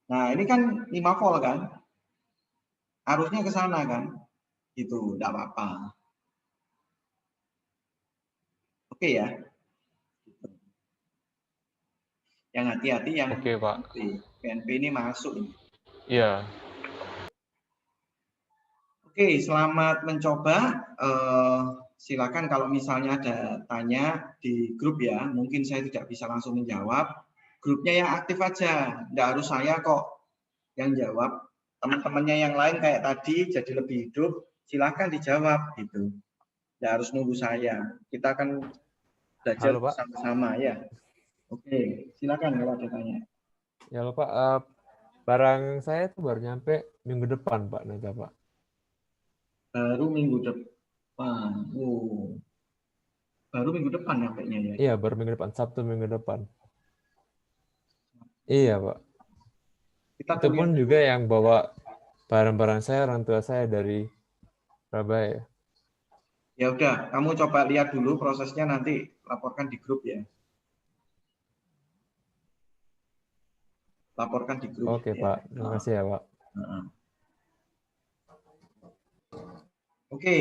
nah ini kan 5 volt kan. Arusnya ke sana kan. Gitu, enggak apa-apa. Oke ya. Yang hati-hati yang Oke, Pak. PNP ini masuk. Iya. Oke, selamat mencoba. Silakan kalau misalnya ada tanya di grup ya, mungkin saya tidak bisa langsung menjawab. Grupnya yang aktif aja, tidak harus saya kok yang jawab. Teman-temannya yang lain kayak tadi jadi lebih hidup, silakan dijawab gitu. Tidak harus nunggu saya. Kita akan belajar Halo, Pak. bersama-sama ya. Oke, silakan kalau ada tanya. Ya lho Pak, barang saya itu baru nyampe minggu depan Pak, nanti Pak. Baru minggu depan. Baru minggu depan nampaknya ya. Iya, baru minggu depan, Sabtu minggu depan. Iya Pak. Itu pun juga yang bawa barang-barang saya, orang tua saya dari Surabaya. Ya udah, kamu coba lihat dulu prosesnya, nanti laporkan di grup ya. Laporkan di grup. Oke ya. Pak, terima kasih ya Pak. Oke.